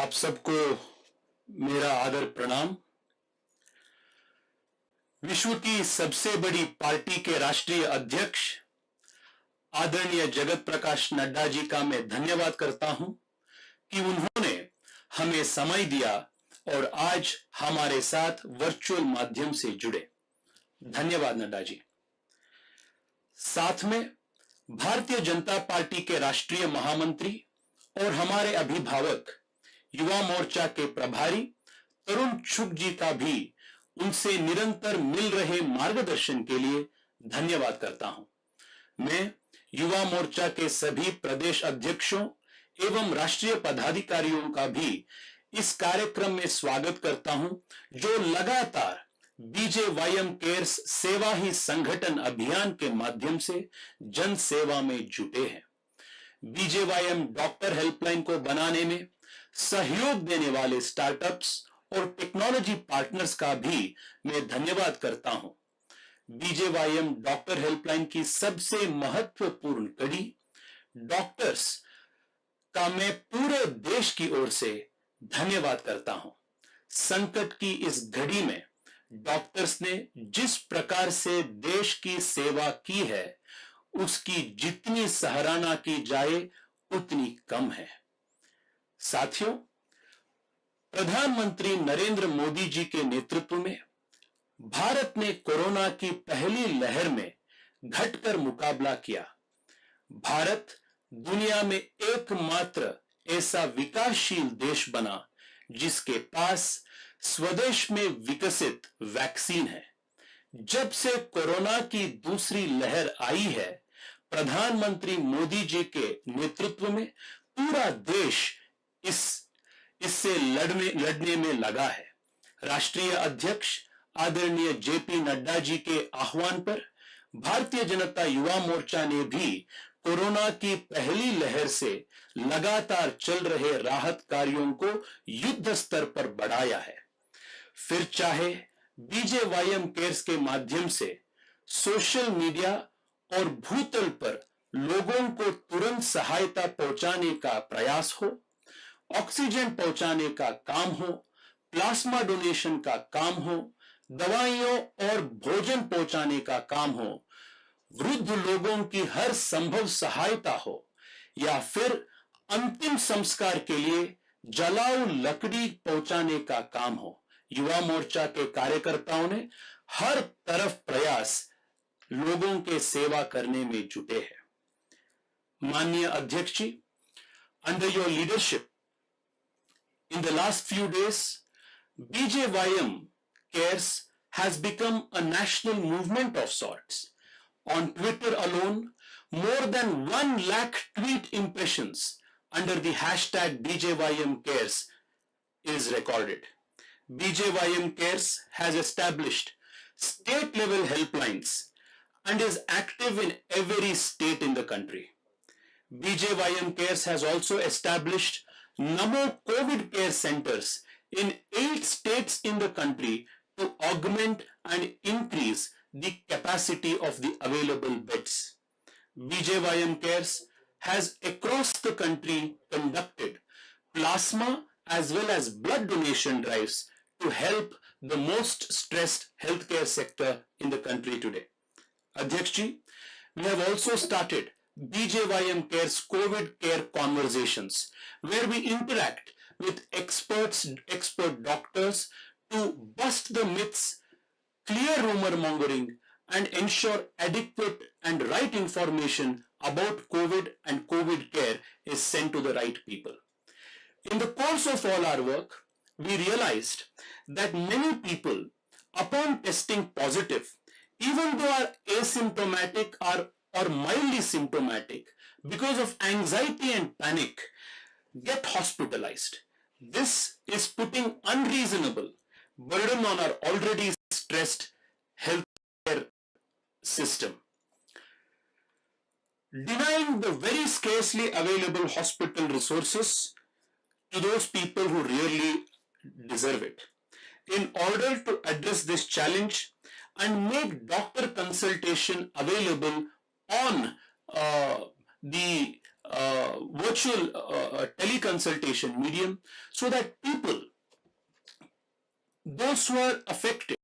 आप सबको मेरा आदर प्रणाम। विश्व की सबसे बड़ी पार्टी के राष्ट्रीय अध्यक्ष आदरणीय जगत प्रकाश नड्डा जी का मैं धन्यवाद करता हूं कि उन्होंने हमें समय दिया और आज हमारे साथ वर्चुअल माध्यम से जुड़े। धन्यवाद नड्डा जी। साथ में भारतीय जनता पार्टी के राष्ट्रीय महामंत्री और हमारे अभिभावक युवा मोर्चा के प्रभारी तरुण चुग जी का भी उनसे निरंतर मिल रहे मार्गदर्शन के लिए धन्यवाद करता हूं। मैं युवा मोर्चा के सभी प्रदेश अध्यक्षों एवं राष्ट्रीय पदाधिकारियों का भी इस कार्यक्रम में स्वागत करता हूं, जो लगातार बीजेवाईएम केयर्स सेवा ही संगठन अभियान के माध्यम से जन सेवा में जुटे हैं। बीजेवाईएम डॉक्टर हेल्पलाइन को बनाने में सहयोग देने वाले स्टार्टअप्स और टेक्नोलॉजी पार्टनर्स का भी मैं धन्यवाद करता हूं। बीजेवाईएम डॉक्टर हेल्पलाइन की सबसे महत्वपूर्ण कड़ी डॉक्टर्स का मैं पूरे देश की ओर से धन्यवाद करता हूं। संकट की इस घड़ी में डॉक्टर्स ने जिस प्रकार से देश की सेवा की है, उसकी जितनी सराहना की जाए उतनी कम है। साथियों, प्रधानमंत्री नरेंद्र मोदी जी के नेतृत्व में भारत ने कोरोना की पहली लहर में घटकर मुकाबला किया। भारत दुनिया में एकमात्र ऐसा विकासशील देश बना जिसके पास स्वदेश में विकसित वैक्सीन है। जब से कोरोना की दूसरी लहर आई है, प्रधानमंत्री मोदी जी के नेतृत्व में पूरा देश इससे लड़ने में लगा है। राष्ट्रीय अध्यक्ष आदरणीय जेपी नड्डा जी के आह्वान पर भारतीय जनता युवा मोर्चा ने भी कोरोना की पहली लहर से लगातार चल रहे राहत कार्यों को युद्ध स्तर पर बढ़ाया है। फिर चाहे बीजेवाईएम केयर्स के माध्यम से सोशल मीडिया और भूतल पर लोगों को तुरंत सहायता पहुंचाने का प्रयास हो, ऑक्सीजन पहुंचाने का काम हो, प्लाज्मा डोनेशन का काम हो, दवाइयों और भोजन पहुंचाने का काम हो, वृद्ध लोगों की हर संभव सहायता हो, या फिर अंतिम संस्कार के लिए जलाऊ लकड़ी पहुंचाने का काम हो, युवा मोर्चा के कार्यकर्ताओं ने हर तरफ प्रयास लोगों के सेवा करने में जुटे हैं। माननीय अध्यक्ष ji, under your leadership in the last few days, BJYM Cares has become a national movement of sorts. On Twitter alone, more than 1 lakh tweet impressions under the hashtag BJYM Cares is recorded. BJYM Cares has established state-level helplines and is active in every state in the country. BJYM Cares has also established Namo COVID care centers in 8 states in the country to augment and increase the capacity of the available beds. BJYM Cares has across the country conducted plasma as well as blood donation drives to help the most stressed healthcare sector in the country today. Adhyakshji, we have also started BJYM Cares COVID Care Conversations, where we interact with expert doctors to bust the myths, clear rumor mongering, and ensure adequate and right information about COVID and COVID care is sent to the right people. In the course of all our work, we realized that many people, upon testing positive, even though are asymptomatic or mildly symptomatic, because of anxiety and panic, get hospitalized. This is putting unreasonable burden on our already stressed healthcare system. Denying the very scarcely available hospital resources to those people who really deserve it. In order to address this challenge and make doctor consultation available on the virtual teleconsultation medium so that people, those who are affected,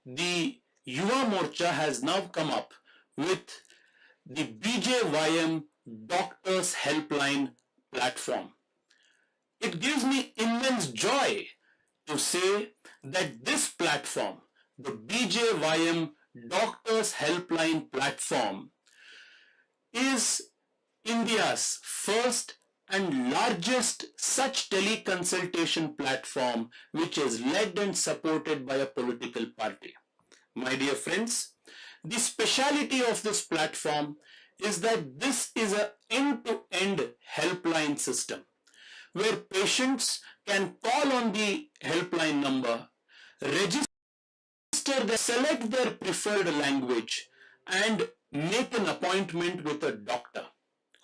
the Yuva Morcha has now come up with the BJYM Doctors Helpline platform. It gives me immense joy to say that this platform, the BJYM Doctors Helpline platform, is India's first and largest such teleconsultation platform which is led and supported by a political party. My dear friends, the speciality of this platform is that this is an end-to-end helpline system where patients can call on the helpline number, register, select their preferred language and make an appointment with a doctor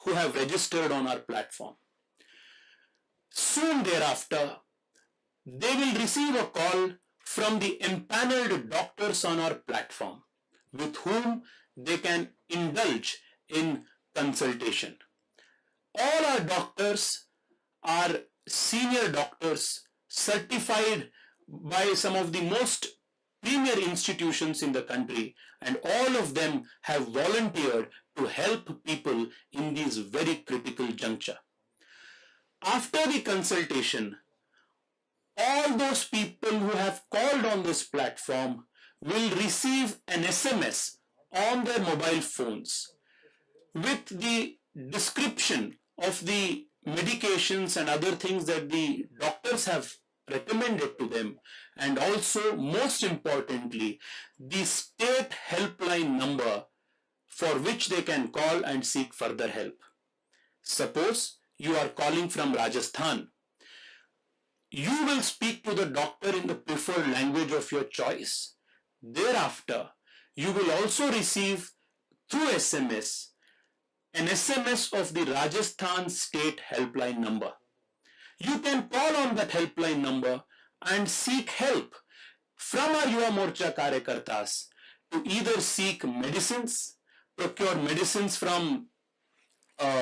who have registered on our platform. Soon thereafter, they will receive a call from the empaneled doctors on our platform with whom they can indulge in consultation. All our doctors are senior doctors certified by some of the most premier institutions in the country, and all of them have volunteered to help people in this very critical juncture. After the consultation, all those people who have called on this platform will receive an SMS on their mobile phones with the description of the medications and other things that the doctors have recommended to them, and also most importantly the state helpline number for which they can call and seek further help. Suppose you are calling from Rajasthan. You will speak to the doctor in the preferred language of your choice. Thereafter, you will also receive through SMS an SMS of the Rajasthan state helpline number. You can call on that helpline number and seek help from our Yuva Morcha Karyakartas to either seek medicines, procure medicines from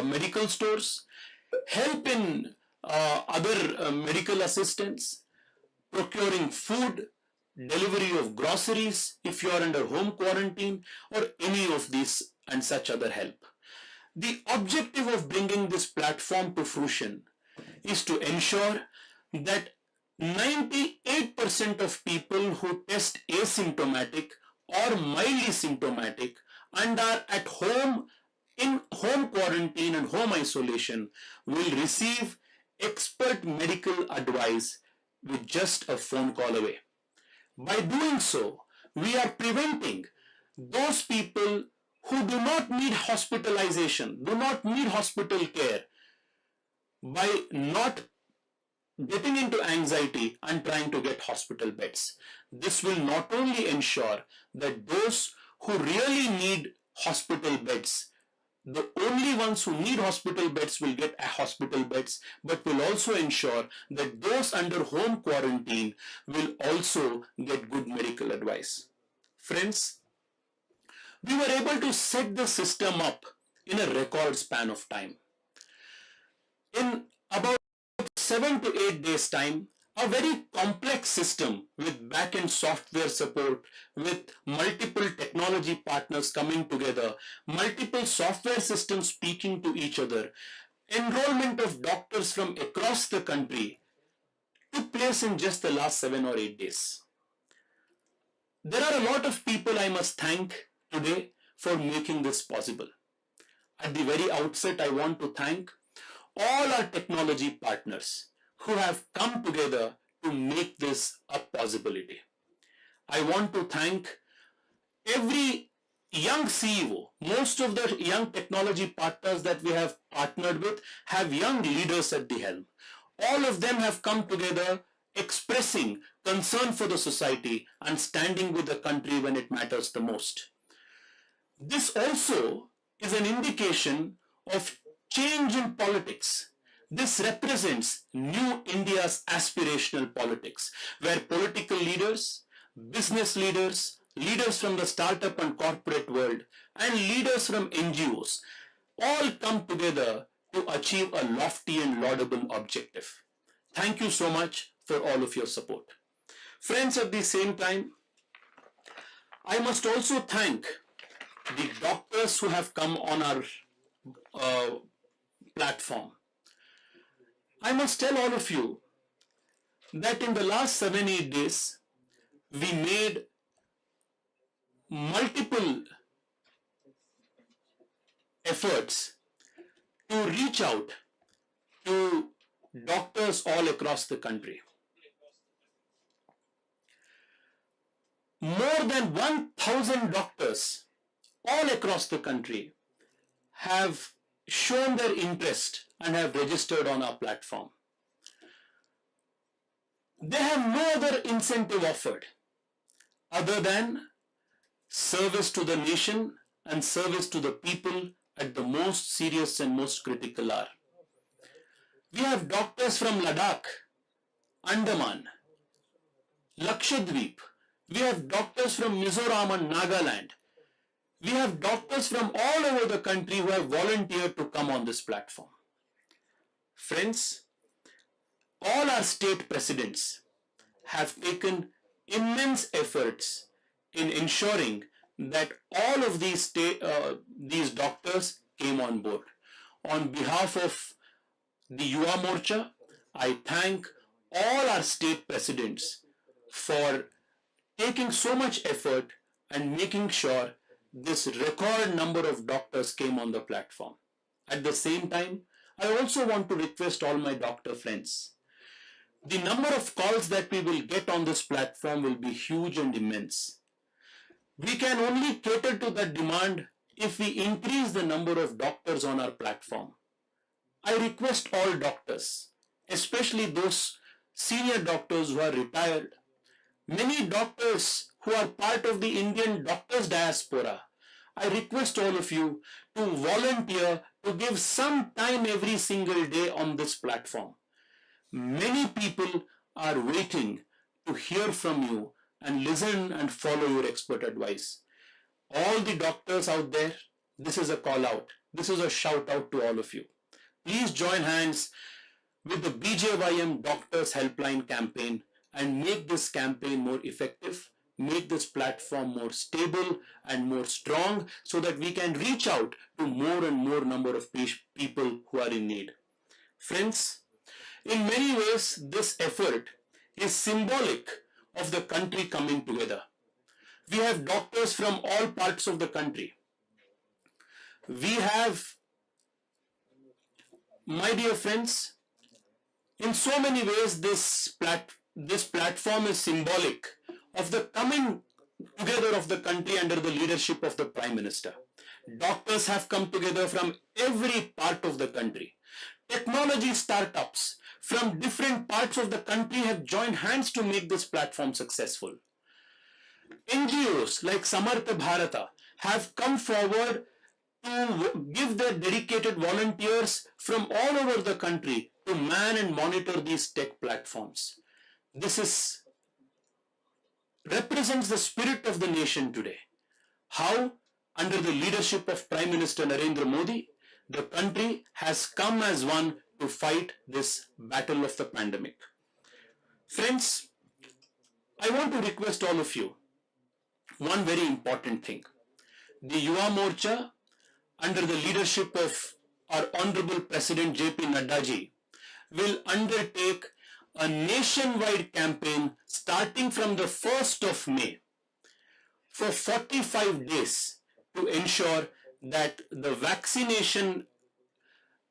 medical stores, help in other medical assistance, procuring food, delivery of groceries if you are under home quarantine, or any of these and such other help. The objective of bringing this platform to fruition is to ensure that 98% of people who test asymptomatic or mildly symptomatic and are at home in home quarantine and home isolation will receive expert medical advice with just a phone call away. By doing so, we are preventing those people who do not need hospitalization, do not need hospital care, by not getting into anxiety and trying to get hospital beds. This will not only ensure that those who really need hospital beds, the only ones who need hospital beds will get hospital beds, but will also ensure that those under home quarantine will also get good medical advice. Friends, we were able to set the system up in a record span of time. In about 7 to 8 days time, a very complex system with back-end software support, with multiple technology partners coming together, multiple software systems speaking to each other, enrollment of doctors from across the country took place in just the last 7 or 8 days. There are a lot of people I must thank today for making this possible. At the very outset, I want to thank all our technology partners who have come together to make this a possibility. I want to thank every young CEO. Most of the young technology partners that we have partnered with have young leaders at the helm. All of them have come together expressing concern for the society and standing with the country when it matters the most. This also is an indication of change in politics. This represents new India's aspirational politics, where political leaders, business leaders, leaders from the startup and corporate world, and leaders from NGOs all come together to achieve a lofty and laudable objective. Thank you so much for all of your support. Friends, at the same time, I must also thank the doctors who have come on our platform. I must tell all of you that in the last 7-8 days, we made multiple efforts to reach out to doctors all across the country. More than 1,000 doctors all across the country have shown their interest and have registered on our platform. They have no other incentive offered other than service to the nation and service to the people at the most serious and most critical hour. We have doctors from Ladakh, Andaman, Lakshadweep. We have doctors from Mizoram and Nagaland. We have doctors from all over the country who have volunteered to come on this platform. Friends, all our state presidents have taken immense efforts in ensuring that all of these doctors came on board. On behalf of the Yuva Morcha, I thank all our state presidents for taking so much effort and making sure this record number of doctors came on the platform. At the same time, I also want to request all my doctor friends. The number of calls that we will get on this platform will be huge and immense. We can only cater to that demand if we increase the number of doctors on our platform. I request all doctors, especially those senior doctors who are retired, many doctors who are part of the Indian doctors diaspora, I request all of you to volunteer to give some time every single day on this platform. Many people are waiting to hear from you and listen and follow your expert advice. All the doctors out there, this is a call out. This is a shout out to all of you. Please join hands with the BJYM Doctors Helpline Campaign and make this campaign more effective, make this platform more stable and more strong so that we can reach out to more and more number of people who are in need. Friends, in many ways, this effort is symbolic of the country coming together. We have doctors from all parts of the country. We have, my dear friends, in so many ways, this platform is symbolic of the coming together of the country under the leadership of the Prime Minister. Doctors have come together from every part of the country. Technology startups from different parts of the country have joined hands to make this platform successful. NGOs like Samartha Bharata have come forward to give their dedicated volunteers from all over the country to man and monitor these tech platforms. This represents the spirit of the nation today. How, under the leadership of Prime Minister Narendra Modi, the country has come as one to fight this battle of the pandemic. Friends, I want to request all of you one very important thing. The Yuva Morcha, under the leadership of our Honorable President J.P. Nadda ji, will undertake a nationwide campaign starting from the 1st of May for 45 days to ensure that the vaccination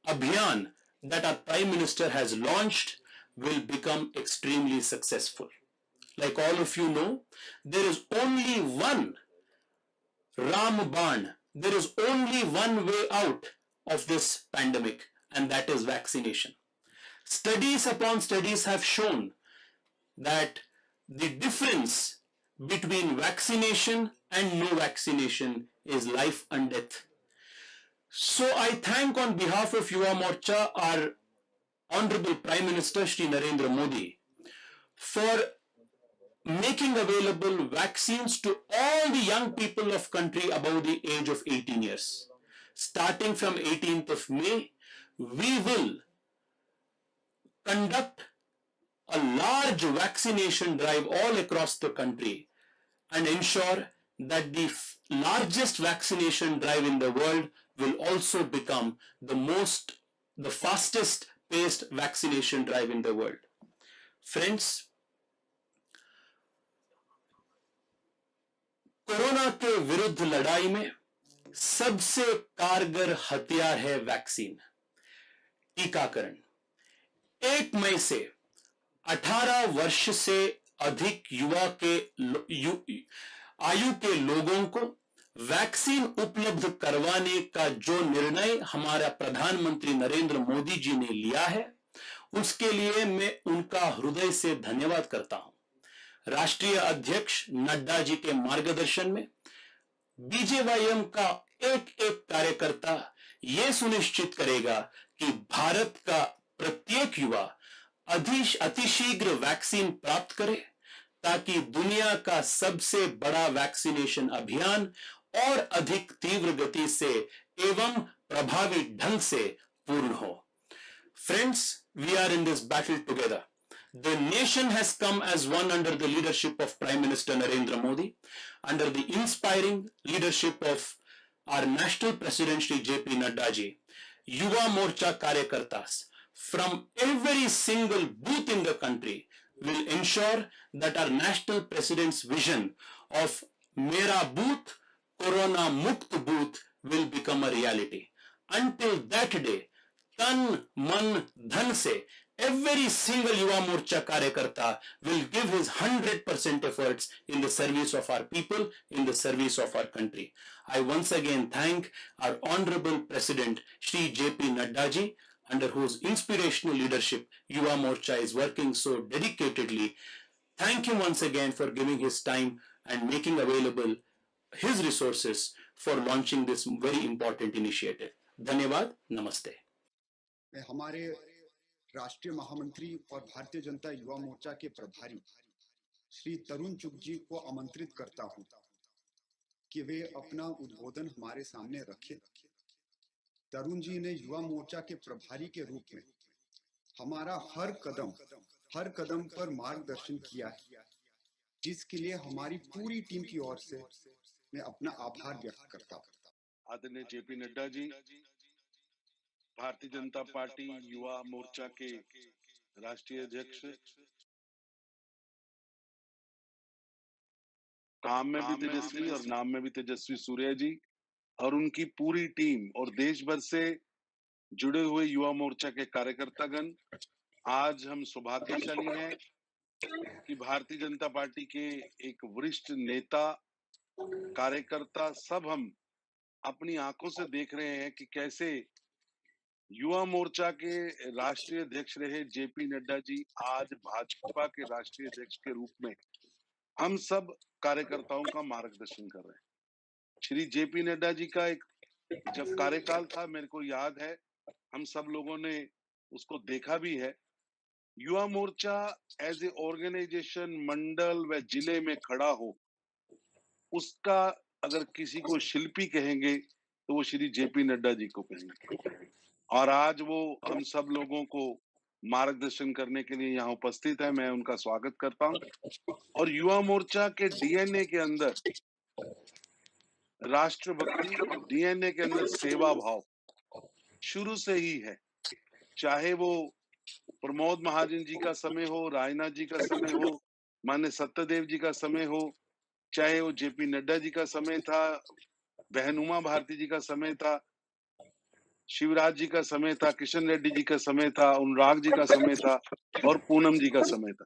abhiyan that our Prime Minister has launched will become extremely successful. Like all of you know, there is only one Ramban, there is only one way out of this pandemic, and that is vaccination. Studies upon studies have shown that the difference between vaccination and no vaccination is life and death. So I thank on behalf of Yuva Morcha our Honorable Prime Minister Shri Narendra Modi for making available vaccines to all the young people of country above the age of 18 years. Starting from 18th of May, we will conduct a large vaccination drive all across the country and ensure that the largest vaccination drive in the world will also become the fastest paced vaccination drive in the world. Friends, corona के विरुद्ध लड़ाई में सबसे कारगर हथियार है vaccine, टीकाकरण। 1 मई से 18 वर्ष से अधिक आयु के लोगों को वैक्सीन उपलब्ध करवाने का जो निर्णय हमारा प्रधानमंत्री नरेंद्र मोदी जी ने लिया है, उसके लिए मैं उनका हृदय से धन्यवाद करता हूं। राष्ट्रीय अध्यक्ष नड्डा जी के मार्गदर्शन में बीजेवाईएम का एक एक कार्यकर्ता यह सुनिश्चित करेगा कि भारत का प्रत्येक युवा अतिशीघ्र वैक्सीन प्राप्त करे, ताकि दुनिया का सबसे बड़ा वैक्सीनेशन अभियान और अधिक तीव्र गति से एवं प्रभावी ढंग से पूर्ण हो। Friends, we are in this battle together. The nation has come as one under the leadership of Prime Minister Narendra Modi, under the inspiring leadership of our National President Shri JP Nadda ji. Yuva Morcha Karyakartas from every single booth in the country will ensure that our National President's vision of Mera Booth, Corona Mukt Booth will become a reality. Until that day, tan, man, dhan se every single Yuva Morcha Karyakarta will give his 100% efforts in the service of our people, in the service of our country. I once again thank our Honorable President Shri JP Nadda ji, under whose inspirational leadership Yuva Morcha is working so dedicatedly. Thank him once again for giving his time and making available his resources for launching this very important initiative. धन्यवाद, नमस्ते। मैं हमारे राष्ट्रीय महामंत्री और भारतीय जनता युवा मोर्चा के प्रभारी श्री तरुण चुग जी को आमंत्रित करता हूं कि वे अपना उद्बोधन हमारे सामने रखें। तरुण जी ने युवा मोर्चा के प्रभारी के रूप में हमारा हर कदम पर मार्गदर्शन किया है, जिसके लिए हमारी पूरी टीम की ओर से मैं अपना आभार व्यक्त करता हूं। आदरणीय जेपी नड्डा जी, भारतीय जनता पार्टी युवा मोर्चा के राष्ट्रीय अध्यक्ष, काम में भी तेजस्वी और नाम में भी तेजस्वी सूर्या जी और उनकी पूरी टीम और देश भर से जुड़े हुए युवा मोर्चा के कार्यकर्तागण, आज हम सौभाग्यशाली हैं कि भारतीय जनता पार्टी के एक वरिष्ठ नेता, कार्यकर्ता सब हम अपनी आंखों से देख रहे हैं कि कैसे युवा मोर्चा के राष्ट्रीय अध्यक्ष रहे जेपी नड्डा जी आज भाजपा के राष्ट्रीय अध्यक्ष के रूप में हम सब कार्यकर्ताओं का मार्गदर्शन कर रहे हैं। श्री जेपी नड्डा जी का एक जब कार्यकाल था, मेरे को याद है, हम सब लोगों ने उसको देखा भी है। Yuva Morcha as a organisation मंडल व जिले में खड़ा हो, उसका अगर किसी को शिल्पी कहेंगे तो वो श्री जेपी नड्डा जी को कहेंगे। और आज वो हम सब लोगों को मार्गदर्शन करने के लिए यहाँ उपस्थित है, मैं उनका स्वागत करता हूँ। और युवा मोर्चा के डीएनए के अंदर राष्ट्रभक्ति, डीएनए के अंदर सेवा भाव शुरू से ही है। चाहे वो प्रमोद महाजन जी का समय हो, रायनाथ जी का समय हो, मान्य सत्यदेव जी का समय हो, चाहे वो जेपी नड्डा जी का समय था, बहन उमा भारती जी का समय था, शिवराज जी का समय था, किशन रेड्डी जी का समय था, अनुराग जी का समय था और पूनम जी का समय था।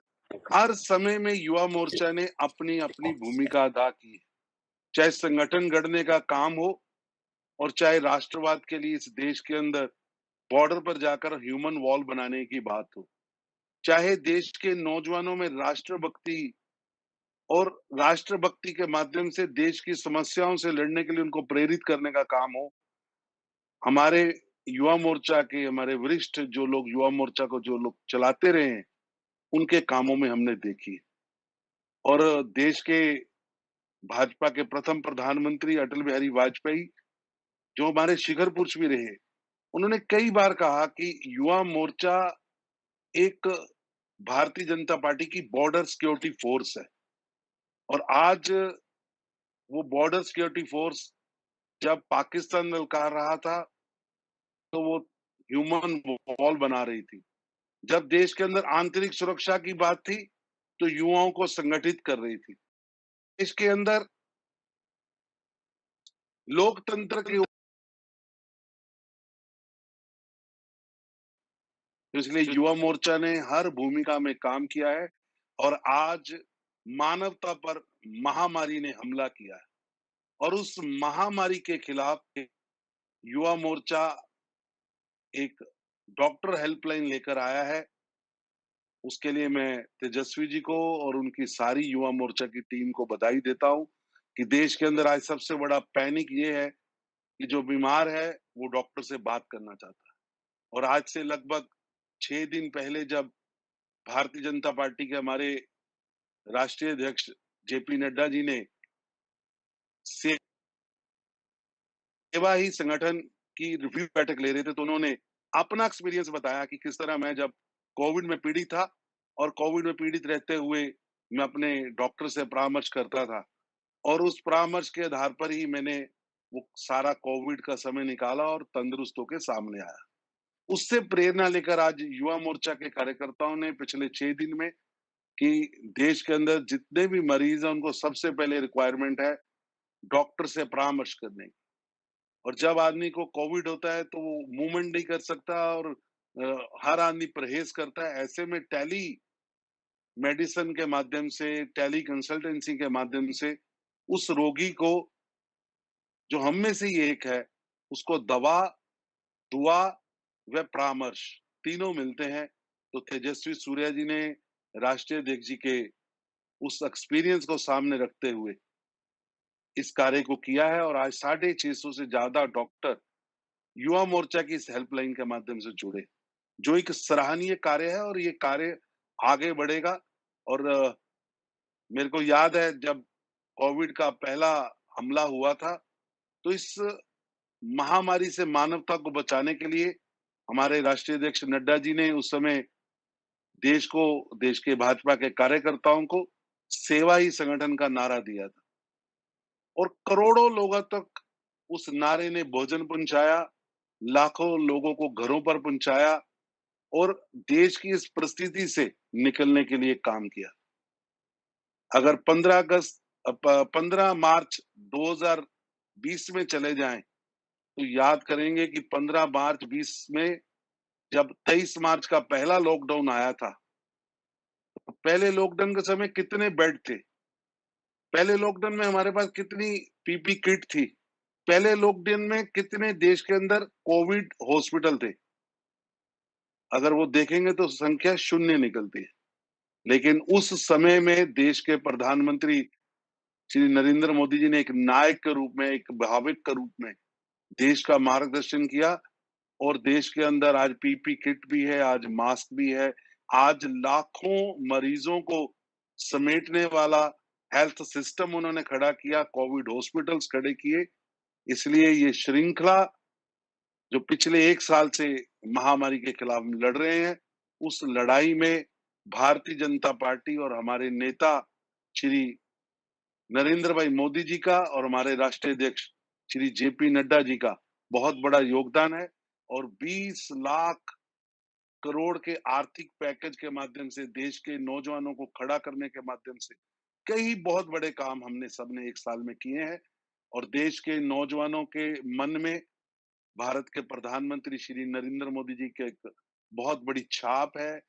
हर समय में युवा मोर्चा ने अपनी अपनी भूमिका अदा की है, चाहे संगठन गढ़ने का काम हो और चाहे राष्ट्रवाद के लिए इस देश के अंदर बॉर्डर पर जाकर ह्यूमन वॉल बनाने की बात हो, चाहे देश के नौजवानों में राष्ट्रभक्ति और राष्ट्रभक्ति के माध्यम से देश की समस्याओं से लड़ने के लिए उनको प्रेरित करने का काम हो। हमारे युवा मोर्चा के हमारे वरिष्ठ जो लोग युवा मोर्चा को जो लोग चलाते रहे हैं, उनके कामों में हमने देखी। और देश के भाजपा के प्रथम प्रधानमंत्री अटल बिहारी वाजपेयी, जो हमारे शिखर पुरुष भी रहे, उन्होंने कई बार कहा कि युवा मोर्चा एक भारतीय जनता पार्टी की बॉर्डर सिक्योरिटी फोर्स है। और आज वो बॉर्डर सिक्योरिटी फोर्स जब पाकिस्तान ललकार रहा था, तो वो ह्यूमन वॉल बना रही थी। जब देश के अंदर आंतरिक सुरक्षा की बात थी, तो युवाओं को संगठित कर रही थी। देश के अंदर लोकतंत्र के, इसलिए युवा मोर्चा ने हर भूमिका में काम किया है और आज मानवता पर महामारी ने हमला किया है और उस महामारी के खिलाफ युवा मोर्चा एक डॉक्टर हेल्पलाइन लेकर आया है। उसके लिए मैं तेजस्वी जी को और उनकी सारी युवा मोर्चा की टीम को बधाई देता हूं कि देश के अंदर आज सबसे बड़ा पैनिक ये है कि जो बीमार है वो डॉक्टर से बात करना चाहता है। और आज से लगभग 6 दिन पहले जब भारतीय जनता पार्टी के हमारे राष्ट्रीय अध्यक्ष जेपी नड्डा जी ने सेवा ही संगठन की रिव्यू बैठक ले रहे थे, तो उन्होंने अपना एक्सपीरियंस बताया कि किस तरह मैं जब कोविड में पीड़ित था और कोविड में पीड़ित रहते हुए मैं अपने डॉक्टर से परामर्श करता था और उस परामर्श के आधार पर ही मैंने वो सारा कोविड का समय निकाला और तंदुरुस्त होकर सामने आया। उससे प्रेरणा लेकर आज युवा मोर्चा के कार्यकर्ताओं ने पिछले 6 दिन में कि देश के अंदर जितने भी मरीज हैं उनको सबसे पहले रिक्वायरमेंट है डॉक्टर से परामर्श करने की। और जब आदमी को कोविड होता है तो वो मूवमेंट नहीं कर सकता और हर आदमी परहेज करता है। ऐसे में टेली मेडिसिन के माध्यम से, टेली कंसल्टेंसी के माध्यम से उस रोगी को, जो हम में से ही एक है, उसको दवा, दुआ व परामर्श तीनों मिलते हैं। तो तेजस्वी सूर्या जी ने राष्ट्रीय अध्यक्ष जी के उस एक्सपीरियंस को सामने रखते हुए इस कार्य को किया है और आज 650 से ज्यादा डॉक्टर युवा मोर्चा की इस हेल्पलाइन के माध्यम से जुड़े, जो एक सराहनीय कार्य है और ये कार्य आगे बढ़ेगा। और मेरे को याद है जब कोविड का पहला हमला हुआ था, तो इस महामारी से मानवता को बचाने के लिए हमारे राष्ट्रीय अध्यक्ष नड्डा जी ने उस समय देश को, देश के भाजपा के कार्यकर्ताओं को सेवा ही संगठन का नारा दिया था और करोड़ों लोगों तक उस नारे ने भोजन पहुंचाया, लाखों लोगों को घरों पर पहुंचाया और देश की इस परिस्थिति से निकलने के लिए काम किया। अगर 15 मार्च 2020 में चले जाएं, तो याद करेंगे कि 15 मार्च 20 में जब 23 मार्च का पहला लॉकडाउन आया था, तो पहले लॉकडाउन के समय कितने बेड थे? पहले लॉकडाउन में हमारे पास कितनी पीपी किट थी? पहले लॉकडाउन में कितने देश के अंदर कोविड हॉस्पिटल थे? अगर वो देखेंगे तो संख्या शून्य निकलती है। लेकिन उस समय में देश के प्रधानमंत्री श्री नरेंद्र मोदी जी ने एक नायक के रूप में, एक भावुक के रूप में देश का मार्गदर्शन किया और देश के अंदर आज पीपी किट भी है, आज मास्क भी है, आज लाखों मरीजों को समेटने वाला हेल्थ सिस्टम उन्होंने खड़ा किया, कोविड हॉस्पिटल्स खड़े किए। इसलिए ये श्रृंखला जो पिछले 1 साल से महामारी के खिलाफ हम लड़ रहे हैं, उस लड़ाई में भारतीय जनता पार्टी और हमारे नेता श्री नरेंद्र भाई मोदी जी का और हमारे राष्ट्रीय अध्यक्ष श्री जेपी नड्डा जी का बहुत बड़ा योगदान है। और 20 लाख करोड़ के आर्थिक पैकेज के माध्यम से देश के नौजवानों को खड़ा करने के माध्यम से कई बहुत बड़े काम हमने सबने 1 साल में किए हैं और देश के नौजवानों के मन में भारत के प्रधानमंत्री श्री नरेंद्र मोदी जी की एक बहुत बड़ी छाप है।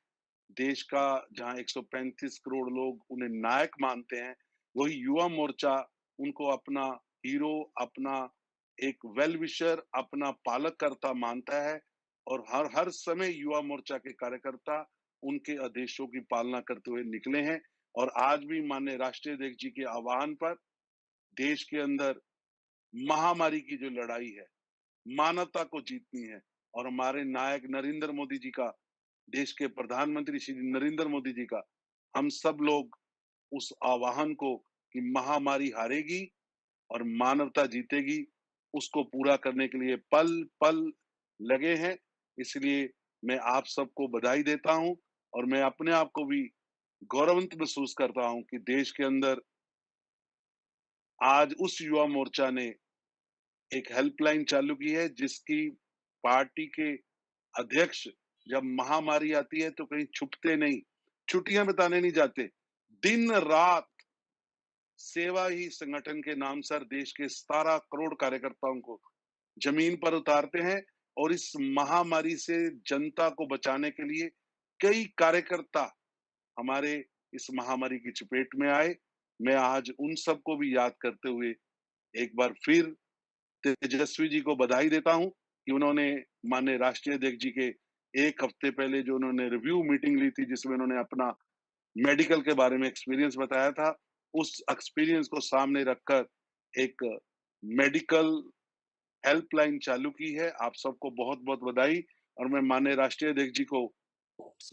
देश का जहां 135 करोड़ लोग उन्हें नायक मानते हैं, वही युवा मोर्चा उनको अपना हीरो, अपना एक वेल विशर, अपना पालककर्ता मानता है और हर हर समय युवा मोर्चा के कार्यकर्ता उनके आदेशों की पालना करते हुए निकले हैं। और आज भी माननीय राष्ट्रीय अध्यक्ष जी के आह्वान पर देश के अंदर महामारी की जो लड़ाई है, मानवता को जीतनी है और हमारे नायक नरेंद्र मोदी जी का, देश के प्रधानमंत्री श्री नरेंद्र मोदी जी का हम सब लोग उस आह्वान को कि महामारी हारेगी और मानवता जीतेगी, उसको पूरा करने के लिए पल पल लगे हैं। इसलिए मैं आप सबको बधाई देता हूं और मैं अपने आप को भी गौरवान्वित महसूस करता हूं कि देश के अंदर आज उस युवा मोर्चा ने एक हेल्पलाइन चालू की है, जिसकी पार्टी के अध्यक्ष जब महामारी आती है तो कहीं छुपते नहीं, छुट्टियां बिताने नहीं जाते, दिन रात सेवा ही संगठन के नाम सर देश के 17 करोड़ कार्यकर्ताओं को जमीन पर उतारते हैं और इस महामारी से जनता को बचाने के लिए कई कार्यकर्ता हमारे इस महामारी की चपेट में आए। मैं आज उन सबको भी याद करते हुए एक बार फिर तेजस्वी जी को बधाई देता हूं कि उन्होंने माननीय राष्ट्रीय अध्यक्ष जी के एक हफ्ते पहले जो उन्होंने रिव्यू मीटिंग ली थी, जिसमें उन्होंने अपना मेडिकल के बारे में एक्सपीरियंस बताया था, उस एक्सपीरियंस को सामने रखकर एक मेडिकल हेल्पलाइन चालू की है। आप सबको बहुत बहुत बधाई। और मैं माननीय राष्ट्रीय अध्यक्ष जी को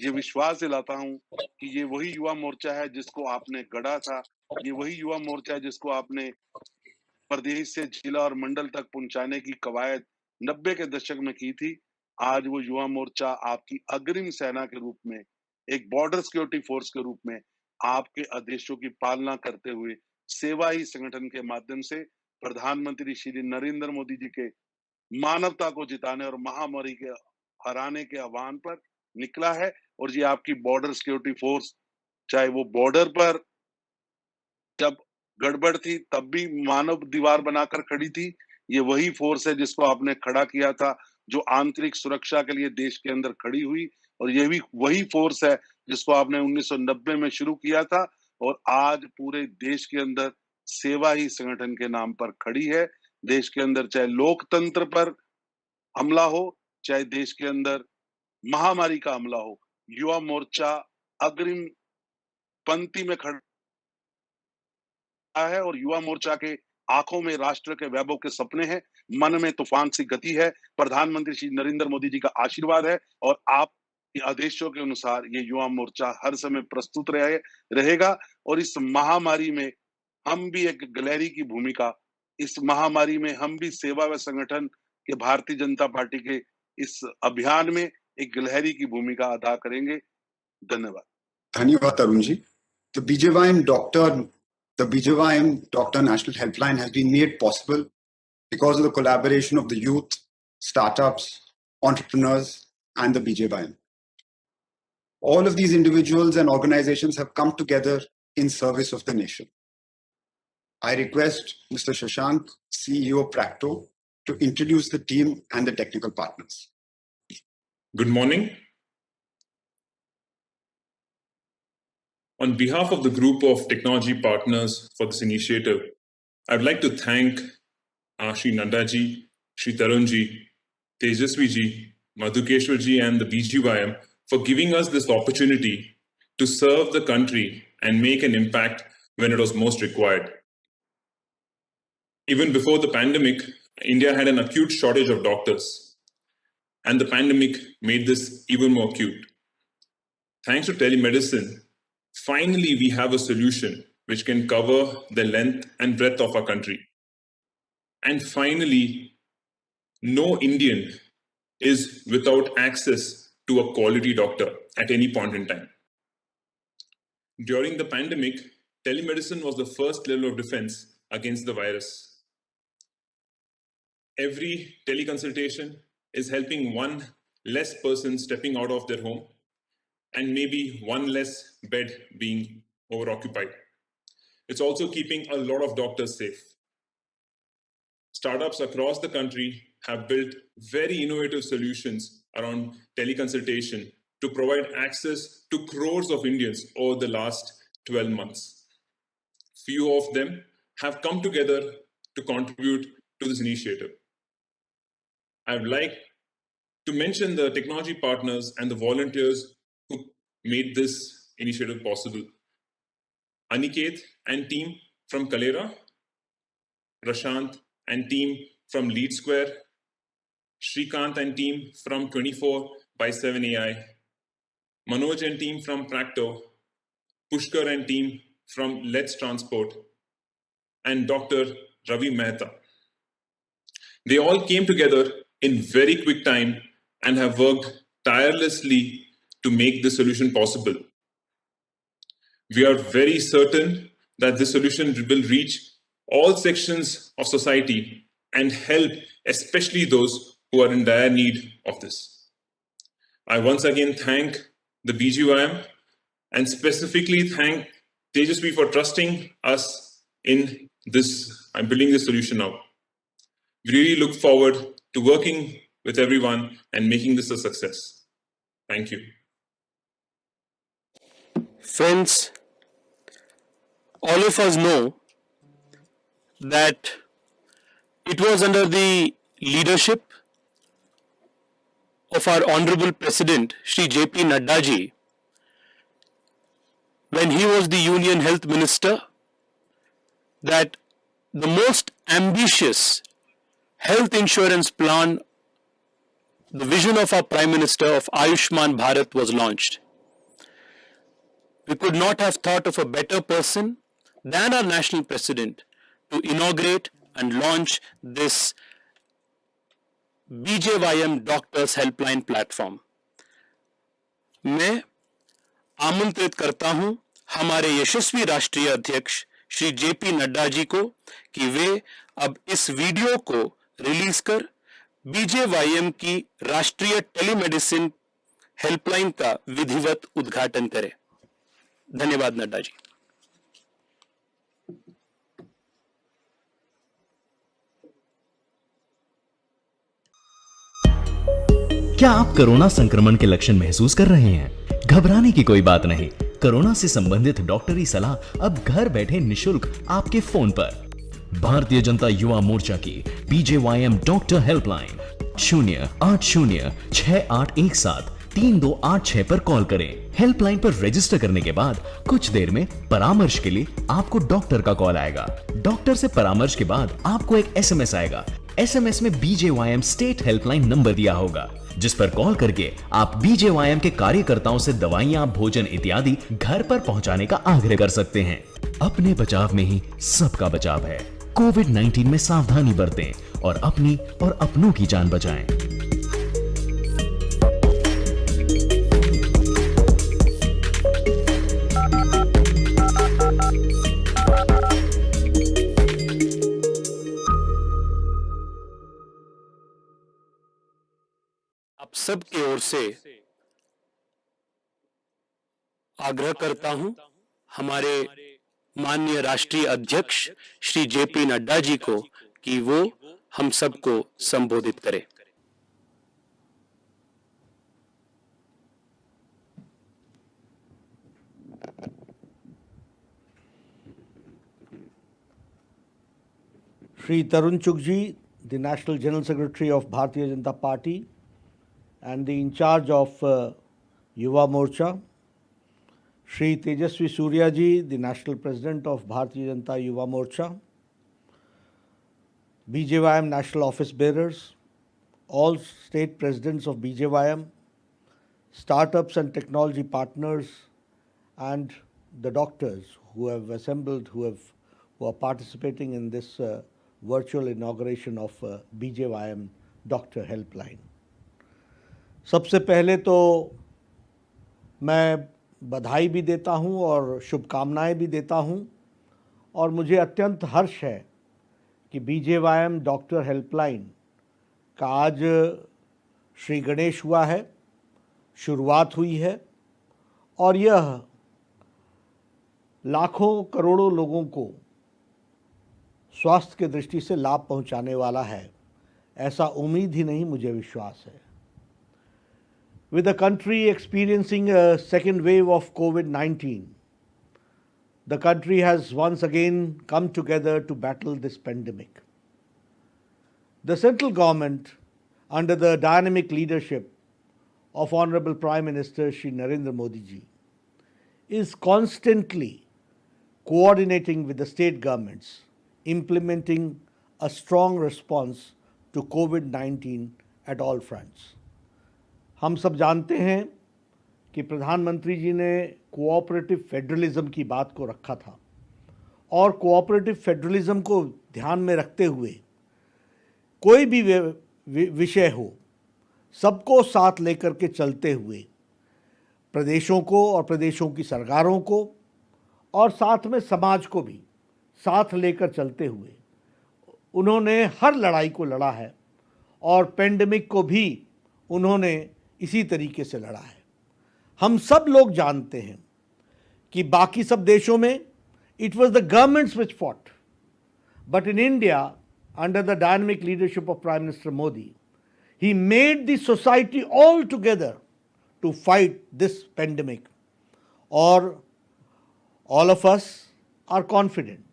ये विश्वास दिलाता हूं कि ये वही युवा मोर्चा है जिसको आपने गढ़ा था, ये वही युवा मोर्चा है जिसको आपने प्रदेश से जिला और मंडल तक पहुंचाने की कवायद 90 के दशक में की थी। आज वो युवा मोर्चा आपकी अग्रिम सेना के रूप में, एक बॉर्डर सिक्योरिटी फोर्स के रूप में आपके आदेशों की पालना करते हुए सेवा ही संगठन के माध्यम से प्रधानमंत्री श्री नरेंद्र मोदी जी के मानवता को जिताने और महामारी के हराने के आह्वान पर निकला है। और ये आपकी बॉर्डर सिक्योरिटी फोर्स, चाहे वो बॉर्डर पर जब गड़बड़ थी तब भी मानव दीवार बनाकर खड़ी थी, ये वही फोर्स है जिसको आपने खड़ा किया था, जो आंतरिक सुरक्षा के लिए देश के अंदर खड़ी हुई। और ये भी वही फोर्स है जिसको आपने 1990 में शुरू किया था और आज पूरे देश के अंदर सेवा ही संगठन के नाम पर खड़ी है। देश के अंदर चाहे लोकतंत्र पर हमला हो, चाहे देश के अंदर महामारी का हमला हो, युवा मोर्चा अग्रिम पंक्ति में खड़ा है और युवा मोर्चा के आंखों में राष्ट्र के वैभव के सपने हैं, मन में तूफान सी गति है। प्रधानमंत्री श्री नरेंद्र मोदी जी का आशीर्वाद है और आप के आदेशों के अनुसार ये युवा मोर्चा हर समय प्रस्तुत रहेगा। और इस महामारी में हम भी एक गिलहरी की भूमिका, इस महामारी में हम भी सेवा व संगठन के भारतीय जनता पार्टी के इस अभियान में एक गिलहरी की भूमिका अदा करेंगे। धन्यवाद। धन्यवाद Tarun ji. The BJP Doctor National Helpline has been made possible because of the collaboration of the youth, startups, entrepreneurs, and the BJP. All of these individuals and organizations have come together in service of the nation. I request Mr. Shashank, CEO Practo, to introduce the team and the technical partners. Good morning. On behalf of the group of technology partners for this initiative, I'd like to thank Shri Nadda ji, Shri Tarun ji, Tejasvi ji, Madhukeshwar ji and the BJP for giving us this opportunity to serve the country and make an impact when it was most required. Even before the pandemic, India had an acute shortage of doctors, and the pandemic made this even more acute. Thanks to telemedicine, finally, we have a solution which can cover the length and breadth of our country. And finally, no Indian is without access to a quality doctor at any point in time. During the pandemic, telemedicine was the first level of defense against the virus. Every teleconsultation is helping one less person stepping out of their home, and maybe one less bed being overoccupied. It's also keeping a lot of doctors safe. Startups across the country have built very innovative solutions around teleconsultation to provide access to crores of Indians over the last 12 months. Few of them have come together to contribute to this initiative. I would like to mention the technology partners and the volunteers who made this initiative possible. Aniket and team from Kalera, Prashant and team from Lead Square, Shrikant and team from 24/7 AI, Manoj and team from Practo, Pushkar and team from Let's Transport, and Dr. Ravi Mehta. They all came together in very quick time and have worked tirelessly to make the solution possible. We are very certain that this solution will reach all sections of society and help especially those who are in dire need of this. I once again thank the BGYM and specifically thank Tejasvi for trusting us in this. I'm building this solution now. We really look forward to working with everyone and making this a success. Thank you. Friends, all of us know that it was under the leadership of our Honorable President, Shri J.P. Nadda ji, when he was the Union Health Minister, that the most ambitious health insurance plan, the vision of our Prime Minister of Ayushman Bharat was launched. We could not have thought of a better person than our National President to inaugurate and launch this BJYM Doctors Helpline platform. मैं आमंत्रित करता हूं हमारे यशस्वी राष्ट्रीय अध्यक्ष Shri JP Nadda ji को कि वे अब इस वीडियो को रिलीज कर बीजेवाईएम की राष्ट्रीय टेलीमेडिसिन हेल्पलाइन का विधिवत उद्घाटन करें. धन्यवाद नड्डा जी. क्या आप कोरोना संक्रमण के लक्षण महसूस कर रहे हैं? घबराने की कोई बात नहीं. कोरोना से संबंधित डॉक्टरी सलाह अब घर बैठे निशुल्क आपके फोन पर. भारतीय जनता युवा मोर्चा की बीजेवाईएम डॉक्टर हेल्पलाइन 08068173286 पर कॉल करें. हेल्पलाइन पर रजिस्टर करने के बाद कुछ देर में परामर्श के लिए आपको डॉक्टर का कॉल आएगा. डॉक्टर से परामर्श के बाद आपको एक एसएमएस आएगा. एसएमएस में बीजेवाईएम स्टेट हेल्पलाइन नंबर दिया होगा, जिस पर कॉल करके आप बीजेवाईएम के कार्यकर्ताओं से दवाइयां, भोजन इत्यादि घर पर पहुंचाने का आग्रह कर सकते हैं. अपने बचाव में ही सबका बचाव है. कोविड-19 में सावधानी बरतें और अपनी और अपनों की जान बचाएं. आप सबकी ओर से आग्रह करता हूं हमारे माननीय राष्ट्रीय अध्यक्ष श्री जेपी नड्डा जी को कि वो हम सबको संबोधित करें. Shri Tarun Chugji, the National General Secretary of Bharatiya Janata Party and the in charge of Yuva Morcha, Shri Tejasvi Surya ji, the National President of Bharatiya Janata Yuva Morcha, BJYM National Office Bearers, all state presidents of BJYM, startups and technology partners, and the doctors who have assembled, who are participating in this virtual inauguration of BJYM Doctor Helpline. सबसे पहले तो मैं बधाई भी देता हूं और शुभकामनाएं भी देता हूं और मुझे अत्यंत हर्ष है कि बीजेवाईएम डॉक्टर हेल्पलाइन का आज श्री गणेश हुआ है, शुरुआत हुई है और यह लाखों करोड़ों लोगों को स्वास्थ्य के दृष्टि से लाभ पहुंचाने वाला है. ऐसा उम्मीद ही नहीं, मुझे विश्वास है. With the country experiencing a second wave of COVID-19, the country has once again come together to battle this pandemic. The central government, under the dynamic leadership of Honorable Prime Minister Shri Narendra Modi ji, is constantly coordinating with the state governments, implementing a strong response to COVID-19 at all fronts. हम सब जानते हैं कि प्रधानमंत्री जी ने cooperative federalism की बात को रखा था और कोऑपरेटिव फेडरलिज्म को ध्यान में रखते हुए कोई भी विषय हो, सबको साथ लेकर के चलते हुए प्रदेशों को और प्रदेशों की सरकारों को और साथ में समाज को भी साथ लेकर चलते हुए उन्होंने हर लड़ाई को लड़ा है और पेंडेमिक को भी उन्होंने इसी तरीके से लड़ा है। हम सब लोग जानते हैं कि बाकी सब देशों में it was the governments which fought, but in India, under the dynamic leadership of Prime Minister Modi, he made the society all together to fight this pandemic. Or all of us are confident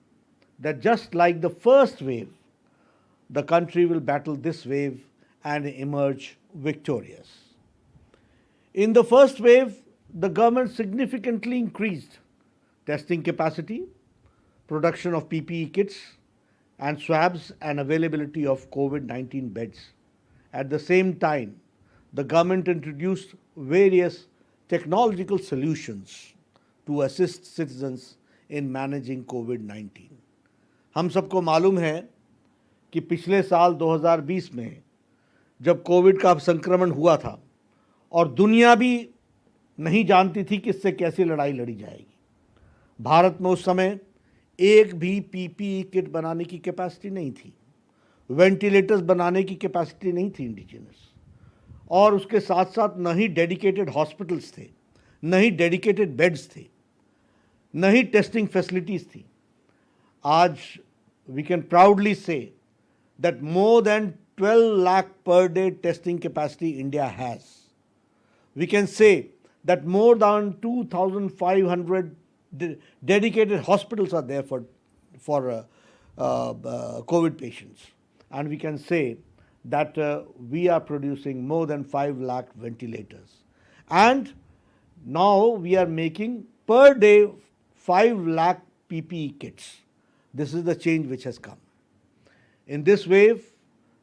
that just like the first wave, the country will battle this wave and emerge victorious. In the first wave, the government significantly increased testing capacity, production of PPE kits and swabs, and availability of COVID-19 beds. At the same time, the government introduced various technological solutions to assist citizens in managing COVID-19. हम सबको मालूम है कि पिछले साल 2020 में जब Covid का संक्रमण हुआ था और दुनिया भी नहीं जानती थी कि इससे कैसे लड़ाई लड़ी जाएगी, भारत में उस समय एक भी पीपीई किट बनाने की कैपेसिटी नहीं थी, वेंटिलेटर्स बनाने की कैपेसिटी नहीं थी इंडिजिनस, और उसके साथ साथ न ही डेडिकेटेड हॉस्पिटल्स थे, न ही डेडिकेटेड बेड्स थे, न ही टेस्टिंग फैसिलिटीज़ थी. आज we can proudly say that more than 12 lakh per day testing capacity India has. We can say that more than 2,500 dedicated hospitals are there for COVID patients. And we can say that we are producing more than 5 lakh ventilators. And now we are making per day 5 lakh PPE kits. This is the change which has come. In this wave,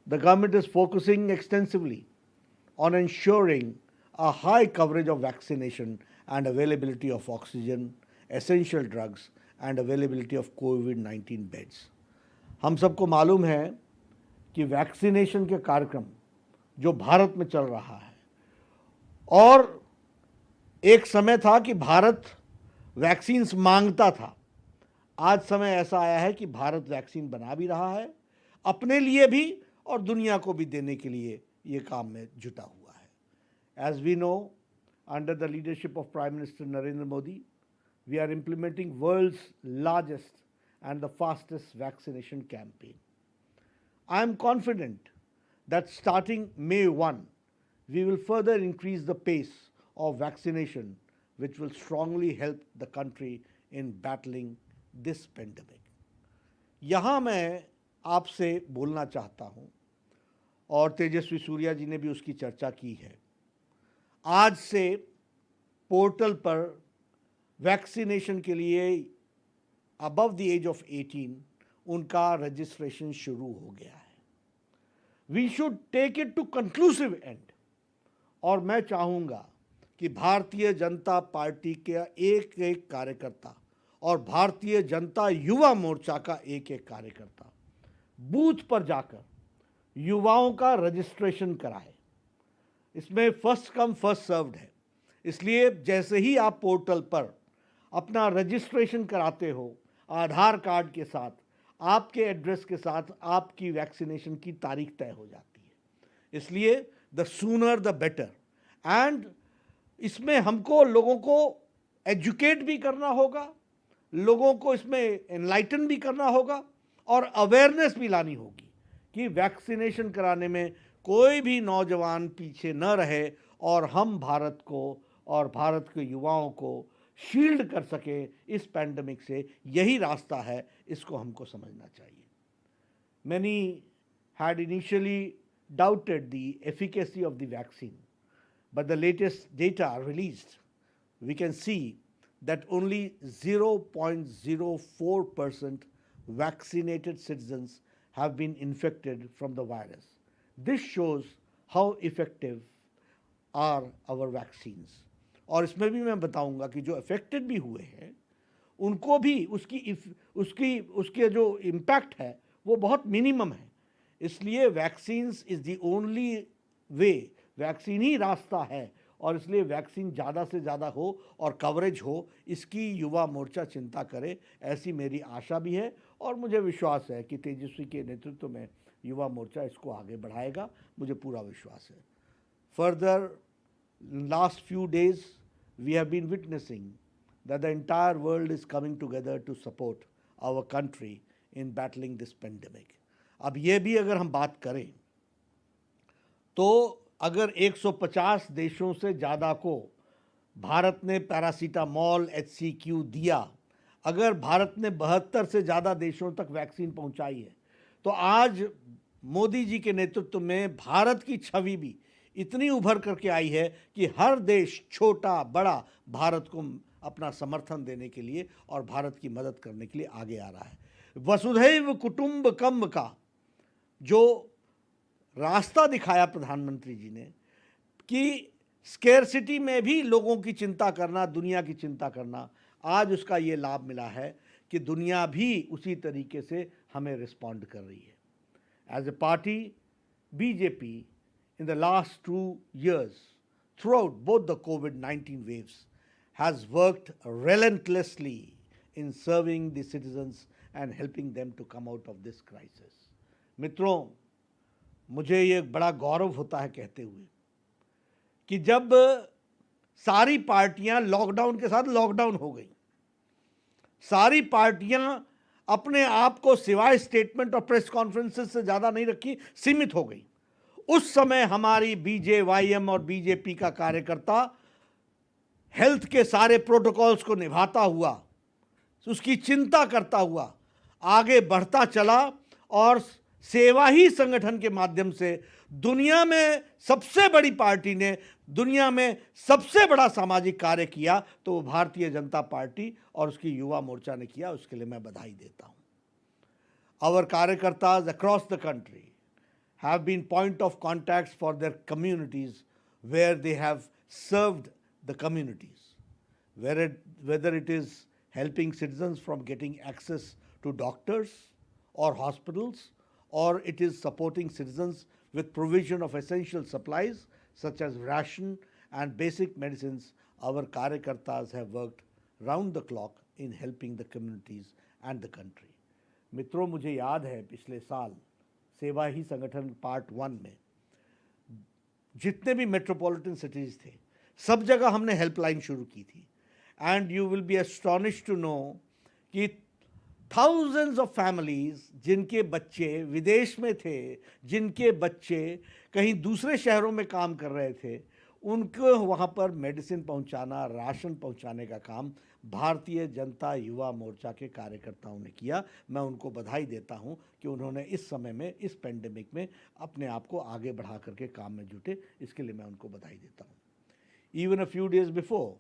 the government is focusing extensively on ensuring a high coverage of vaccination and availability of oxygen, essential drugs, and availability of COVID-19 beds. हम सबको मालूम है कि vaccination के कार्यक्रम जो भारत में चल रहा है, और एक समय था कि भारत वैक्सीन्स मांगता था, आज समय ऐसा आया है कि भारत वैक्सीन बना भी रहा है, अपने लिए भी और दुनिया को भी देने के लिए ये काम में जुटा हुआ है. As we know, under the leadership of Prime Minister Narendra Modi, we are implementing world's largest and the fastest vaccination campaign. I am confident that starting May 1, we will further increase the pace of vaccination, which will strongly help the country in battling this pandemic. यहाँ मैं आपसे बोलना चाहता हूँ, और तेजस्वी सूर्या जी ने भी उसकी चर्चा की है. आज से पोर्टल पर वैक्सीनेशन के लिए अबव द एज ऑफ 18 उनका रजिस्ट्रेशन शुरू हो गया है. We should take it to conclusive end. और मैं चाहूँगा कि भारतीय जनता पार्टी के एक एक कार्यकर्ता और भारतीय जनता युवा मोर्चा का एक एक कार्यकर्ता बूथ पर जाकर युवाओं का रजिस्ट्रेशन कराए. इसमें फर्स्ट कम फर्स्ट सर्व्ड है, इसलिए जैसे ही आप पोर्टल पर अपना रजिस्ट्रेशन कराते हो, आधार कार्ड के साथ, आपके एड्रेस के साथ आपकी वैक्सीनेशन की तारीख तय हो जाती है. इसलिए the sooner the better. And इसमें हमको लोगों को एजुकेट भी करना होगा, लोगों को इसमें एनलाइटन भी करना होगा और अवेयरनेस भी लानी होगी कि वैक्सीनेशन कराने में कोई भी नौजवान पीछे न रहे और हम भारत को और भारत के युवाओं को शील्ड कर सके इस पैंडमिक से. यही रास्ता है, इसको हमको समझना चाहिए. Many had initially doubted the efficacy of the vaccine, but the latest data released, we can see that only 0.04% vaccinated citizens have been infected from the virus. This shows how effective are our vaccines. और इसमें भी मैं बताऊंगा कि जो affected भी हुए हैं उनको भी उसके जो इम्पैक्ट है वो बहुत मिनिमम है। इसलिए vaccines is the only way, vaccine ही रास्ता है, और इसलिए वैक्सीन ज़्यादा से ज़्यादा हो और कवरेज हो, इसकी युवा मोर्चा चिंता करे, ऐसी मेरी आशा भी है। और मुझे विश्वास है कि तेजस्वी के नेतृत्व में युवा मोर्चा इसको आगे बढ़ाएगा, मुझे पूरा विश्वास है। Further, last few days we have been witnessing that the entire world is coming together to support our country in battling this pandemic. अब ये भी अगर हम बात करें तो अगर 150 देशों से ज़्यादा को भारत ने पैरासीटामोल HCQ दिया, अगर भारत ने 72 से ज़्यादा देशों तक वैक्सीन पहुंचाई है, तो आज मोदी जी के नेतृत्व में भारत की छवि भी इतनी उभर करके आई है कि हर देश, छोटा बड़ा, भारत को अपना समर्थन देने के लिए और भारत की मदद करने के लिए आगे आ रहा है। वसुधैव कुटुंबकम का जो रास्ता दिखाया प्रधानमंत्री जी ने कि स्केर्सिटी में भी लोगों की चिंता करना, दुनिया की चिंता करना, आज उसका ये लाभ मिला है कि दुनिया भी उसी तरीके से हमें रिस्पॉन्ड कर रही है। As a party, BJP in the last 2 years, throughout both the COVID-19 waves, has worked relentlessly in serving the citizens and helping them to come out of this crisis. मित्रों, मुझे ये बड़ा गौरव होता है कहते हुए कि जब सारी पार्टियां लॉकडाउन के साथ लॉकडाउन हो गई, सारी पार्टियां अपने आप को सिवाय स्टेटमेंट और प्रेस कॉन्फ्रेंसेस से ज़्यादा नहीं रखी, सीमित हो गई, उस समय हमारी BJYM और BJP का कार्यकर्ता हेल्थ के सारे प्रोटोकॉल्स को निभाता हुआ, उसकी चिंता करता हुआ आगे बढ़ता चला और सेवा ही संगठन के माध्यम से दुनिया में सबसे बड़ी पार्टी ने दुनिया में सबसे बड़ा सामाजिक कार्य किया तो वो भारतीय जनता पार्टी और उसकी युवा मोर्चा ने किया। उसके लिए मैं बधाई देता हूँ। Our कार्यकर्ताज across the country have been point of contacts for their communities where they have served the communities, whether it is helping citizens from getting access to doctors or hospitals, or it is supporting citizens with provision of essential supplies such as ration and basic medicines. Our Karyakartas have worked round the clock in helping the communities and the country. मित्रों, मुझे याद है पिछले साल सेवा ही संगठन part 1 में जितने भी मेट्रोपॉलिटन सिटीज़ थे, सब जगह हमने हेल्पलाइन शुरू की थी। And you will be astonished to know कि थाउजेंड्स ऑफ फैमिलीज़ जिनके बच्चे विदेश में थे, जिनके बच्चे कहीं दूसरे शहरों में काम कर रहे थे, उनको वहाँ पर मेडिसिन पहुँचाना, राशन पहुँचाने का काम भारतीय जनता युवा मोर्चा के कार्यकर्ताओं ने किया। मैं उनको बधाई देता हूँ कि उन्होंने इस समय में, इस पेंडेमिक में अपने आप को आगे बढ़ा करके काम में जुटे, इसके लिए मैं उनको बधाई देता हूँ। Even a few days before,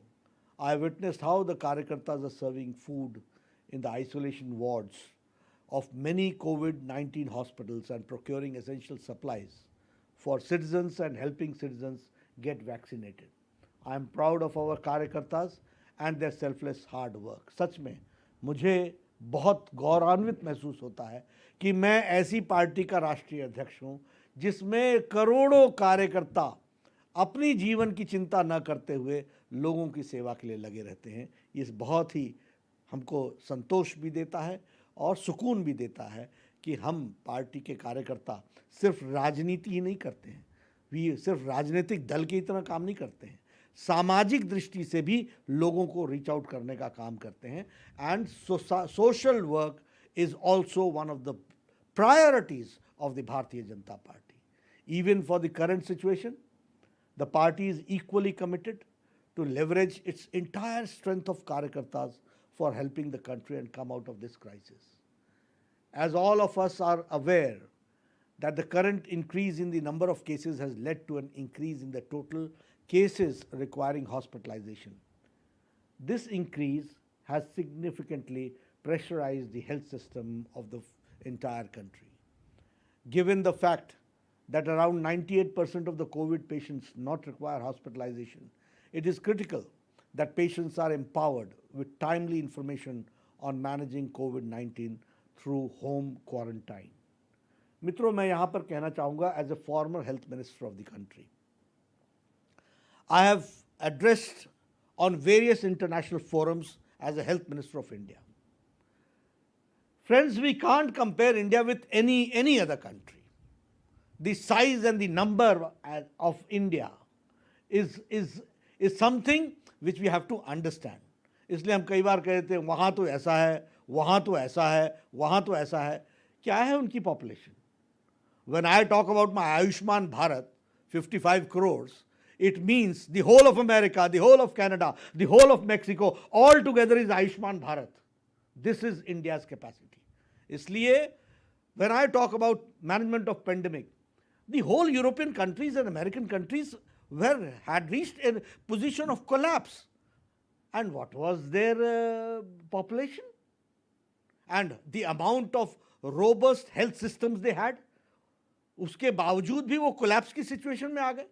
I witnessed how the Karyakartas are serving food in the isolation wards of many COVID-19 hospitals and procuring essential supplies for citizens and helping citizens get vaccinated. I am proud of our Karyakartas and their selfless hard work. सच में मुझे बहुत गौरवान्वित महसूस होता है कि मैं ऐसी पार्टी का राष्ट्रीय अध्यक्ष हूँ जिसमें करोड़ों कार्यकर्ता अपनी जीवन की चिंता न करते हुए लोगों की सेवा के लिए लगे रहते हैं। ये बहुत ही हमको संतोष भी देता है और सुकून भी देता है कि हम पार्टी के कार्यकर्ता सिर्फ राजनीति ही नहीं करते हैं, वी सिर्फ राजनीतिक दल की तरह काम नहीं करते हैं, सामाजिक दृष्टि से भी लोगों को रीच आउट करने का काम करते हैं। And social work is also one of the priorities of the Bharatiya Janata party. Even for the current situation, the party is equally committed to leverage its entire strength of Karyakartas for helping the country and come out of this crisis. As all of us are aware that the current increase in the number of cases has led to an increase in the total cases requiring hospitalization. This increase has significantly pressurized the health system of the entire country. Given the fact that around 98% of the COVID patients not require hospitalization, it is critical that patients are empowered with timely information on managing COVID-19 through home quarantine. मित्रों, मैं यहाँ पर कहना चाहूँगा as a former health minister of the country, I have addressed on various international forums as a health minister of India. Friends, we can't compare India with any other country. The size and the number of India is something which we have to understand. इसलिए हम कई बार कहते हैं वहाँ तो ऐसा है, वहाँ तो ऐसा है, वहाँ तो ऐसा है. क्या है उनकी population? When I talk about my Ayushman Bharat, 55 crores, it means the whole of America, the whole of Canada, the whole of Mexico, all together is Ayushman Bharat. This is India's capacity. इसलिए when I talk about management of pandemic, the whole European countries and American countries had reached a position of collapse. And what was their population? And the amount of robust health systems they had, उसके बावजूद भी वो collapse की situation में आ गए.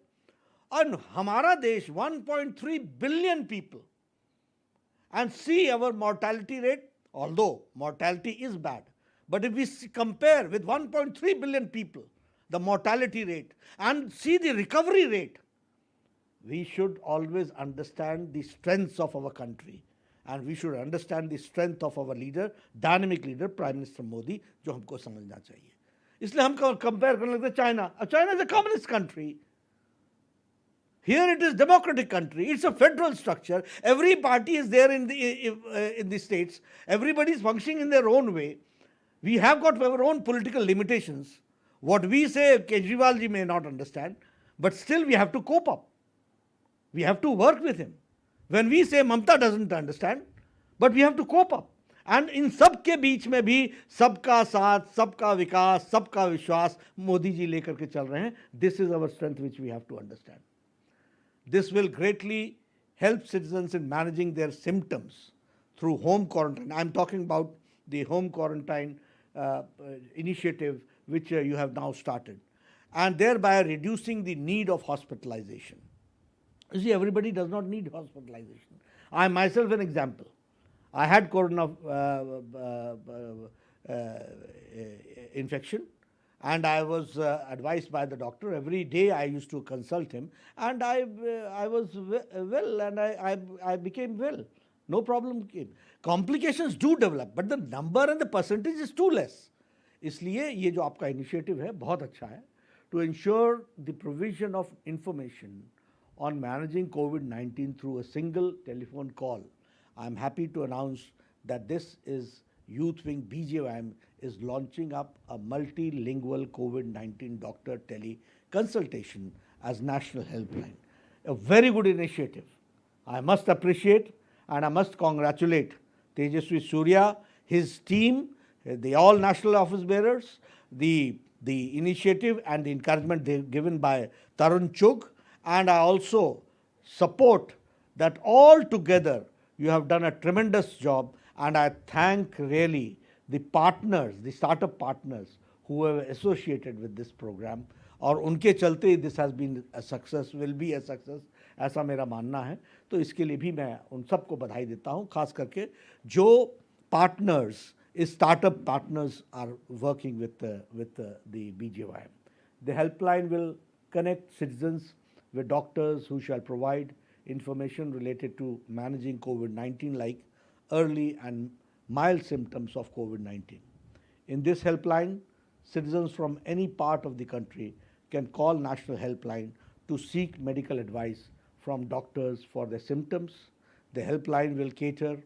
और हमारा देश 1.3 billion people, and see our mortality rate, although mortality is bad, but if we compare with 1.3 billion people, the mortality rate, and see the recovery rate, we should always understand the strengths of our country, and we should understand the strength of our leader, dynamic leader, Prime Minister Modi, जो हमको समझना चाहिए. इसलिए हम compare करने लगते हैं China. China is a communist country. Here it is democratic country. It's a federal structure. Every party is there in the states. Everybody is functioning in their own way. We have got our own political limitations. What we say, Kejriwal ji may not understand, but still we have to cope up. We have to work with him. When we say Mamta doesn't understand, but we have to cope up. And in सबके बीच में भी सबका साथ, सबका विकास, सबका विश्वास मोदी जी लेकर के चल रहे हैं. This is our strength which we have to understand. This will greatly help citizens in managing their symptoms through home quarantine. I'm talking about the home quarantine initiative which you have now started, and thereby reducing the need of hospitalization. You see, everybody does not need hospitalization. I am myself an example. I had corona infection, and I was advised by the doctor. Every day I used to consult him, and I was well, and I became well. No problem came. Complications do develop, but the number and the percentage is too less. इसलिए ये जो आपका initiative है बहुत अच्छा है, to ensure the provision of information on managing COVID-19 through a single telephone call. I am happy to announce that this is Youth Wing BJYM is launching up a multilingual COVID-19 doctor tele-consultation as national helpline. A very good initiative. I must appreciate and I must congratulate Tejaswi Surya, his team, the all national office bearers, the initiative and the encouragement given by Tarun Chugh, and I also support that all together you have done a tremendous job, and I thank really the partners, the startup partners who have associated with this program. और उनके चलते this has been a success, will be a success, ऐसा मेरा मानना है. तो इसके लिए भी मैं उन सबको बधाई देता हूँ, खास करके जो partners, startup partners are working with the BJYM. The helpline will connect citizens with doctors who shall provide information related to managing COVID-19 like early and mild symptoms of COVID-19. In this helpline, citizens from any part of the country can call National Helpline to seek medical advice from doctors for their symptoms. The helpline will cater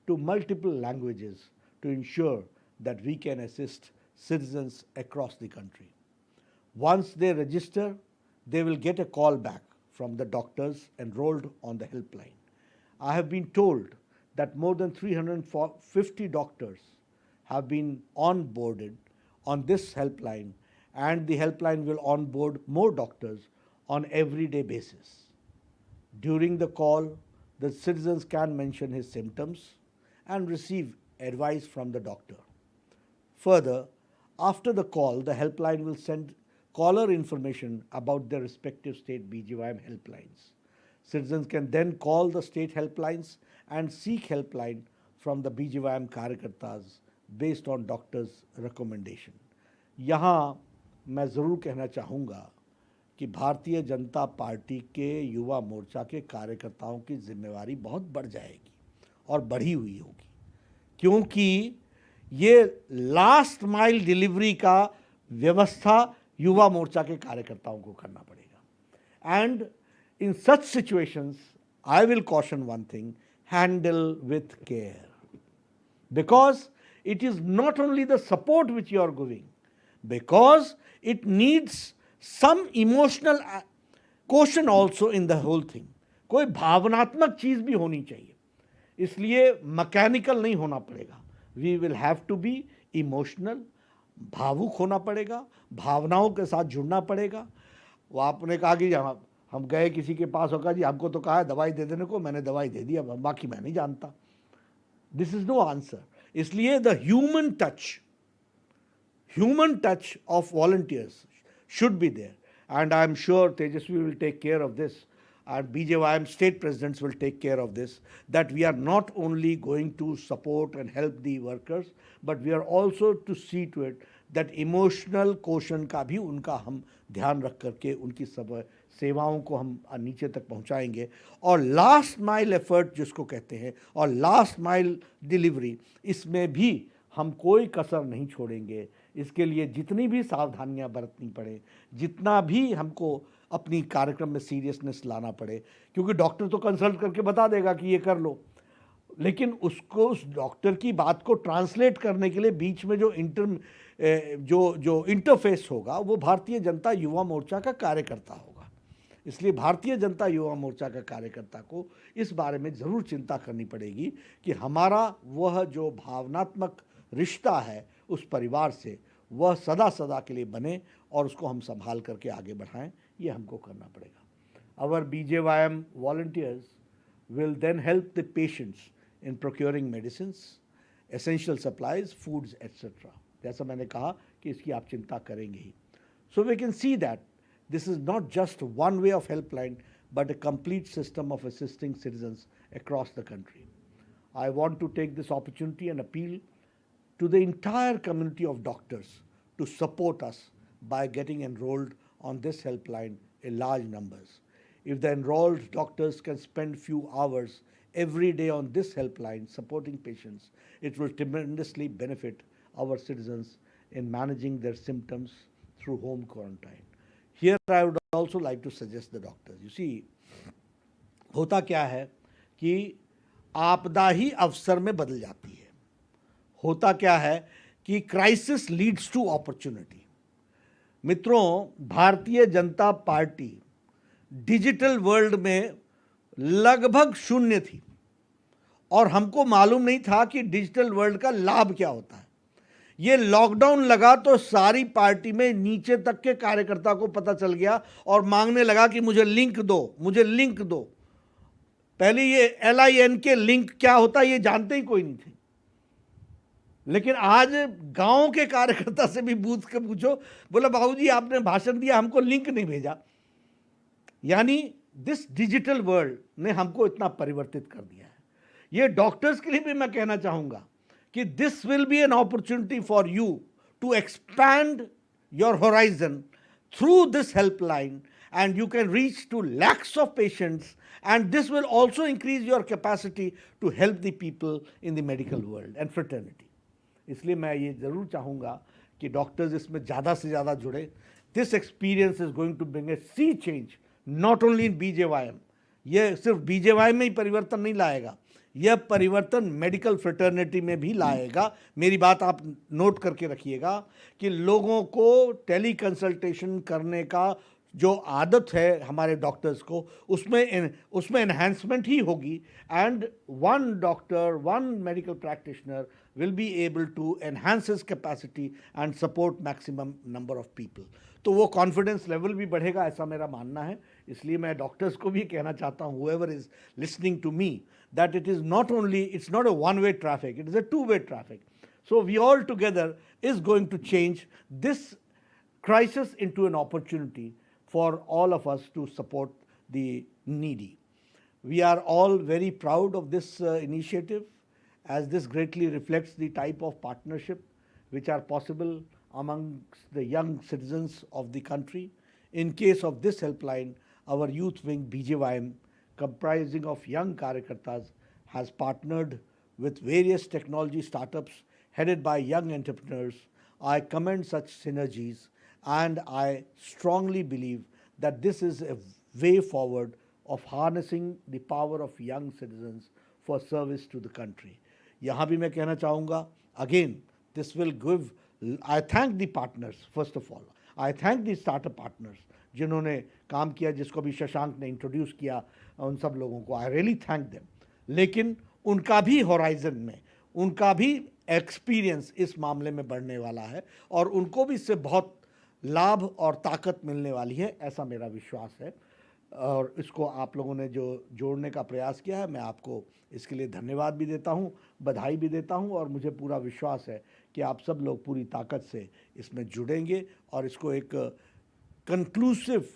to multiple languages to ensure that we can assist citizens across the country. Once they register, they will get a call back from the doctors enrolled on the helpline. I have been told that more than 350 doctors have been onboarded on this helpline, and the helpline will onboard more doctors on everyday basis. During the call, the citizens can mention his symptoms and receive advice from the doctor. Further, after the call, the helpline will send caller information about their respective state BJYM helplines. Citizens can then call the state helplines and seek helpline from the BJYM कार्यकर्ताज based on doctors' recommendation. यहाँ मैं ज़रूर कहना चाहूँगा कि Bharatiya Janata party के युवा मोर्चा के कार्यकर्ताओं की जिम्मेवारी बहुत बढ़ जाएगी और बढ़ी हुई होगी, क्योंकि ये लास्ट माइल डिलीवरी का व्यवस्था युवा मोर्चा के कार्यकर्ताओं को करना पड़ेगा. And in such situations I will caution one thing, handle with care, because it is not only the support which you are giving, because it needs some emotional quotient also in the whole thing. कोई भावनात्मक चीज़ भी होनी चाहिए, इसलिए mechanical नहीं होना पड़ेगा. We will have to be emotional, भावुक होना पड़ेगा, भावनाओं के साथ जुड़ना पड़ेगा. वो आपने कहा कि हम गए किसी के पास, होगा जी हमको तो कहा है दवाई दे देने को, मैंने दवाई दे दी, अब बाकी मैं नहीं जानता. This is no answer. इसलिए the human touch of volunteers should be there, and I am sure Tejasvi will take care of this, and BJYM state presidents will take care of this, that we are not only going to support and help the workers, but we are also to see to it that emotional quotient का भी उनका हम ध्यान रख करके उनकी सब सेवाओं को हम नीचे तक पहुंचाएंगे. और लास्ट माइल एफर्ट जिसको कहते हैं और लास्ट माइल डिलीवरी, इसमें भी हम कोई कसर नहीं छोड़ेंगे. इसके लिए जितनी भी सावधानियां बरतनी पड़े, जितना भी हमको अपनी कार्यक्रम में सीरियसनेस लाना पड़े, क्योंकि डॉक्टर तो कंसल्ट करके बता देगा कि ये कर लो, लेकिन उसको उस डॉक्टर की बात को ट्रांसलेट करने के लिए बीच में जो इंटरफेस होगा वो भारतीय जनता युवा मोर्चा का कार्यकर्ता होगा. इसलिए भारतीय जनता युवा मोर्चा का कार्यकर्ता को इस बारे में ज़रूर चिंता करनी पड़ेगी कि हमारा वह जो भावनात्मक रिश्ता है उस परिवार से, वह सदा सदा के लिए बने और उसको हम संभाल करके आगे बढ़ाएं. ये हमको करना पड़ेगा. Our BJYM volunteers will then help the patients in procuring medicines, essential supplies, foods, etc. जैसा मैंने कहा कि इसकी आप चिंता करेंगे ही. So we can see that this is not just one way of helpline, but a complete system of assisting citizens across the country. I want to take this opportunity and appeal to the entire community of doctors to support us by getting enrolled on this helpline in large numbers. If the enrolled doctors can spend few hours every day on this helpline supporting patients, it will tremendously benefit our citizens in managing their symptoms through home quarantine. Here I would also like to suggest the doctors. You see, होता क्या है कि आपदा ही अवसर में बदल जाती है. होता क्या है कि क्राइसिस लीड्स टू अपॉर्चुनिटी. मित्रों, Bharatiya Janata party digital world में लगभग शून्य थी और हमको मालूम नहीं था कि डिजिटल वर्ल्ड का लाभ क्या होता है. ये लॉकडाउन लगा तो सारी पार्टी में नीचे तक के कार्यकर्ता को पता चल गया और मांगने लगा कि मुझे लिंक दो, मुझे लिंक दो. पहले ये LIN के लिंक क्या होता है ये जानते ही कोई नहीं थे, लेकिन आज गांव के कार्यकर्ता से भी पूछ के पूछो, बोला बाबूजी आपने भाषण दिया, हमको लिंक नहीं भेजा. यानी दिस डिजिटल वर्ल्ड ने हमको इतना परिवर्तित कर दिया है. ये डॉक्टर्स के लिए भी मैं कहना चाहूँगा कि this will be an opportunity for you to expand your horizon through this helpline, and you can reach to lakhs of patients, and this will also increase your capacity to help the people in the medical world and fraternity. इसलिए मैं ये ज़रूर चाहूँगा कि doctors इसमें ज़्यादा से ज़्यादा जुड़े. This experience is going to bring a sea change not only in BJYM. ये सिर्फ BJYM में ही परिवर्तन नहीं लाएगा, यह परिवर्तन मेडिकल फ्रेटर्निटी में भी लाएगा. मेरी बात आप नोट करके रखिएगा कि लोगों को टेली कंसल्टेशन करने का जो आदत है हमारे डॉक्टर्स को, उसमें एनहांसमेंट ही होगी. And one doctor, one medical practitioner will be able to enhance his capacity and support maximum number of people. तो वो कॉन्फिडेंस लेवल भी बढ़ेगा, ऐसा मेरा मानना है. इसलिए मैं डॉक्टर्स को भी कहना चाहता हूँ, whoever is listening to me, that it is not only, it's not a one-way traffic, it is a two-way traffic. So we all together is going to change this crisis into an opportunity for all of us to support the needy. We are all very proud of this initiative, as this greatly reflects the type of partnership which are possible amongst the young citizens of the country. In case of this helpline, our youth wing BJYM, comprising of young Karyakartas, has partnered with various technology startups headed by young entrepreneurs. I commend such synergies, and I strongly believe that this is a way forward of harnessing the power of young citizens for service to the country. यहाँ भी मैं कहना चाहूँगा, again, this will give, I thank the partners, first of all. I thank the startup partners जिन्होंने काम किया, जिसको भी शशांक ने इंट्रोड्यूस किया, उन सब लोगों को I really thank them. लेकिन उनका भी होराइजन में, उनका भी एक्सपीरियंस इस मामले में बढ़ने वाला है और उनको भी इससे बहुत लाभ और ताकत मिलने वाली है, ऐसा मेरा विश्वास है। और इसको आप लोगों ने जो जोड़ने का प्रयास किया है, मैं आपको इसके लिए धन्यवाद भी देता हूं, बधाई भी देता हूं और मुझे पूरा विश्वास है कि आप सब लोग पूरी ताकत से इसमें जुड़ेंगे और इसको एक कंक्लूसिव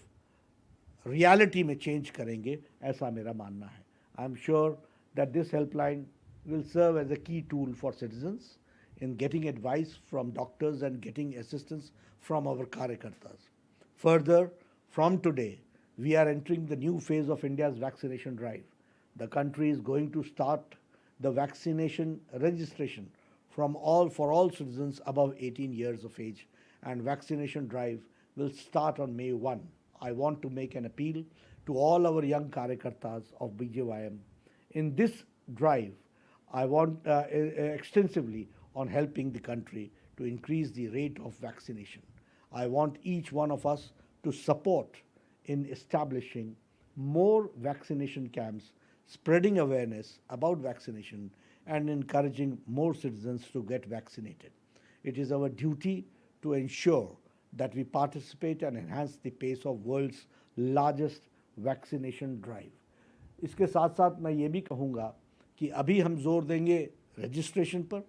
रियलिटी में चेंज करेंगे, ऐसा मेरा मानना है। I am sure that this helpline will serve as a key tool for citizens in getting advice from doctors and getting assistance from our Karyakartas. Further, from today, we are entering the new phase of India's vaccination drive. The country is going to start the vaccination registration for all citizens above 18 years of age, and vaccination drive will start on May 1. I want to make an appeal to all our young Karyakartas of BJYM. In this drive, I want extensively on helping the country to increase the rate of vaccination. I want each one of us to support in establishing more vaccination camps, spreading awareness about vaccination, and encouraging more citizens to get vaccinated. It is our duty to ensure that we participate and enhance the pace of world's largest vaccination drive. इसके साथ साथ मैं ये भी कहूँगा कि अभी हम जोर देंगे रजिस्ट्रेशन पर,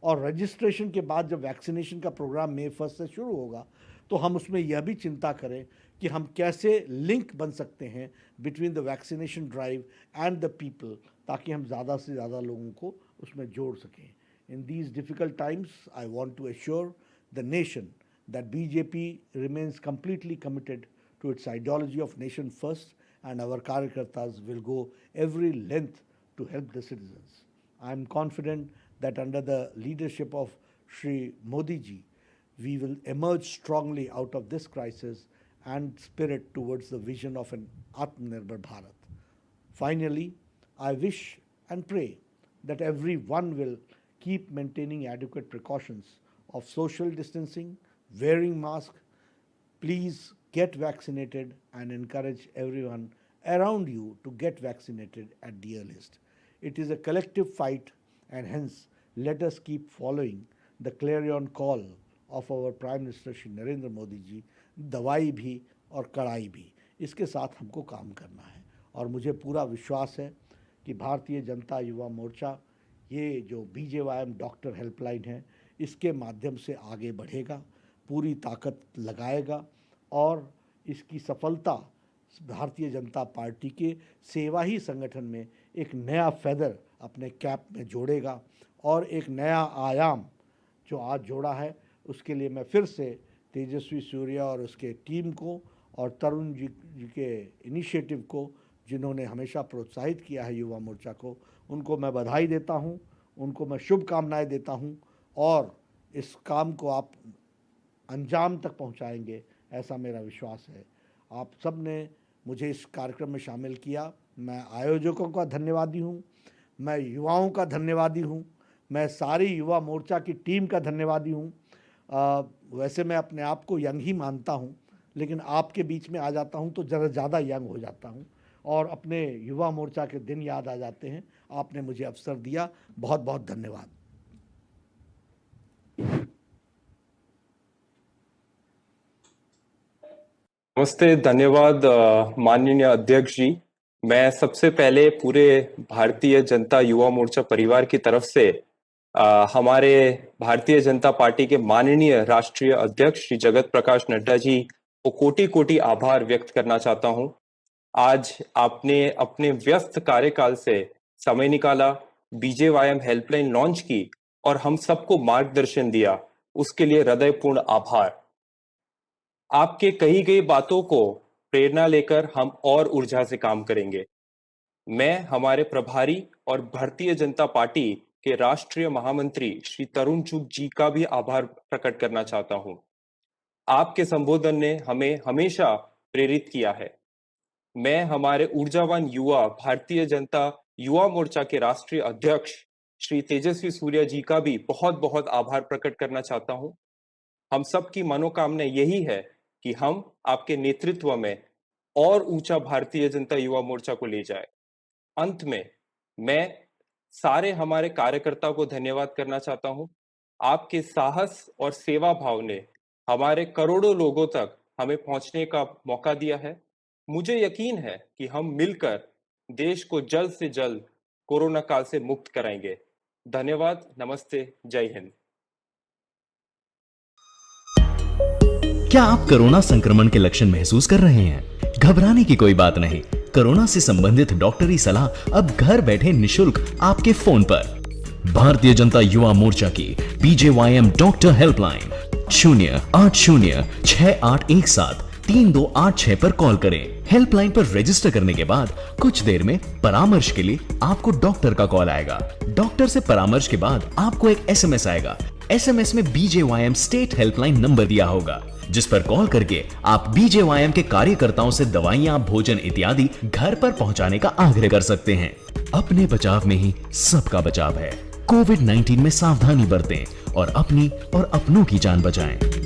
और रजिस्ट्रेशन के बाद जब वैक्सीनेशन का प्रोग्राम मई 1 से शुरू होगा तो हम उसमें यह भी चिंता करें कि हम कैसे लिंक बन सकते हैं between the vaccination drive and the people, ताकि हम ज़्यादा से ज़्यादा लोगों को उसमें जोड़ सकें. In these difficult times I want to assure the nation that BJP remains completely committed to its ideology of nation first, and our Karyakartas will go every length to help the citizens. I am confident that under the leadership of Shri Modi ji, we will emerge strongly out of this crisis and spirit towards the vision of an Atmanirbhar Bharat. Finally, I wish and pray that everyone will keep maintaining adequate precautions of social distancing, wearing mask. Please get vaccinated and encourage everyone around you to get vaccinated at the earliest. It is a collective fight, and hence let us keep following the clarion call of our Prime Minister Shri Narendra Modi ji, दवाई भी और कड़ाई भी. इसके साथ हमको काम करना है और मुझे पूरा विश्वास है कि भारतीय जनता युवा मोर्चा ये जो BJYM डॉक्टर हेल्पलाइन है, इसके माध्यम से आगे बढ़ेगा, पूरी ताकत लगाएगा और इसकी सफलता भारतीय जनता पार्टी के सेवा ही संगठन में एक नया फेदर अपने कैप में जोड़ेगा और एक नया आयाम जो आज जोड़ा है, उसके लिए मैं फिर से तेजस्वी सूर्या और उसके टीम को और तरुण जी के इनिशिएटिव को, जिन्होंने हमेशा प्रोत्साहित किया है युवा मोर्चा को, उनको मैं बधाई देता हूं, उनको मैं शुभकामनाएं देता हूं और इस काम को आप अंजाम तक पहुंचाएंगे, ऐसा मेरा विश्वास है. आप सब ने मुझे इस कार्यक्रम में शामिल किया. मैं आयोजकों का धन्यवादी हूं, मैं युवाओं का धन्यवादी हूं, मैं सारी युवा मोर्चा की टीम का धन्यवादी हूं. वैसे मैं अपने आप को यंग ही मानता हूं, लेकिन आपके बीच में आ जाता हूं तो ज़रा ज़्यादा यंग हो जाता हूं और अपने युवा मोर्चा के दिन याद आ जाते हैं. आपने मुझे अवसर दिया, बहुत बहुत धन्यवाद. नमस्ते, धन्यवाद माननीय अध्यक्ष जी. मैं सबसे पहले पूरे भारतीय जनता युवा मोर्चा परिवार की तरफ से हमारे भारतीय जनता पार्टी के माननीय राष्ट्रीय अध्यक्ष श्री जगत प्रकाश नड्डा जी को कोटि कोटि आभार व्यक्त करना चाहता हूं. आज आपने अपने व्यस्त कार्यकाल से समय निकाला, बीजेवाईएम हेल्पलाइन लॉन्च की और हम सबको मार्गदर्शन दिया, उसके लिए हृदयपूर्ण आभार। आपके कही गई बातों को प्रेरणा लेकर हम और ऊर्जा से काम करेंगे। मैं हमारे प्रभारी और भारतीय जनता पार्टी के राष्ट्रीय महामंत्री श्री तरुण चुग जी का भी आभार प्रकट करना चाहता हूं। आपके संबोधन ने हमें हमेशा प्रेरित किया है। मैं हमारे ऊर्जावान युवा भारतीय जनता युवा मोर्चा के राष्ट्रीय अध्यक्ष श्री तेजस्वी सूर्या जी का भी बहुत बहुत आभार प्रकट करना चाहता हूं। हम सबकी मनोकामना यही है कि हम आपके नेतृत्व में और ऊंचा भारतीय जनता युवा मोर्चा को ले जाए। अंत में मैं सारे हमारे कार्यकर्ताओं को धन्यवाद करना चाहता हूं। आपके साहस और सेवा भाव ने हमारे करोड़ों लोगों तक हमें पहुंचने का मौका दिया है। मुझे यकीन है कि हम मिलकर देश को जल्द से जल्द कोरोना काल से मुक्त कराएंगे। धन्यवाद, नमस्ते, जय हिंद। क्या आप कोरोना संक्रमण के लक्षण महसूस कर रहे हैं? घबराने की कोई बात नहीं। कोरोना से संबंधित डॉक्टरी सलाह अब घर बैठे निशुल्क आपके फोन पर। भारतीय जनता युवा मोर्चा की बीजेवाईएम डॉक्टर हेल्पलाइन 08068173286 पर कॉल करें। हेल्पलाइन पर रजिस्टर करने के बाद कुछ देर में परामर्श के लिए आपको डॉक्टर का कॉल आएगा। डॉक्टर से परामर्श के बाद आपको एक एसएमएस आएगा। एसएमएस में बीजेवाईएम स्टेट हेल्पलाइन नंबर दिया होगा, जिस पर कॉल करके आप बीजेवाईएम के कार्यकर्ताओं से दवाइयां, भोजन इत्यादि घर पर पहुंचाने का आग्रह कर सकते हैं। अपने बचाव में ही सबका बचाव है। कोविड-19 में सावधानी बरतें और अपनी और अपनों की जान बचाएं।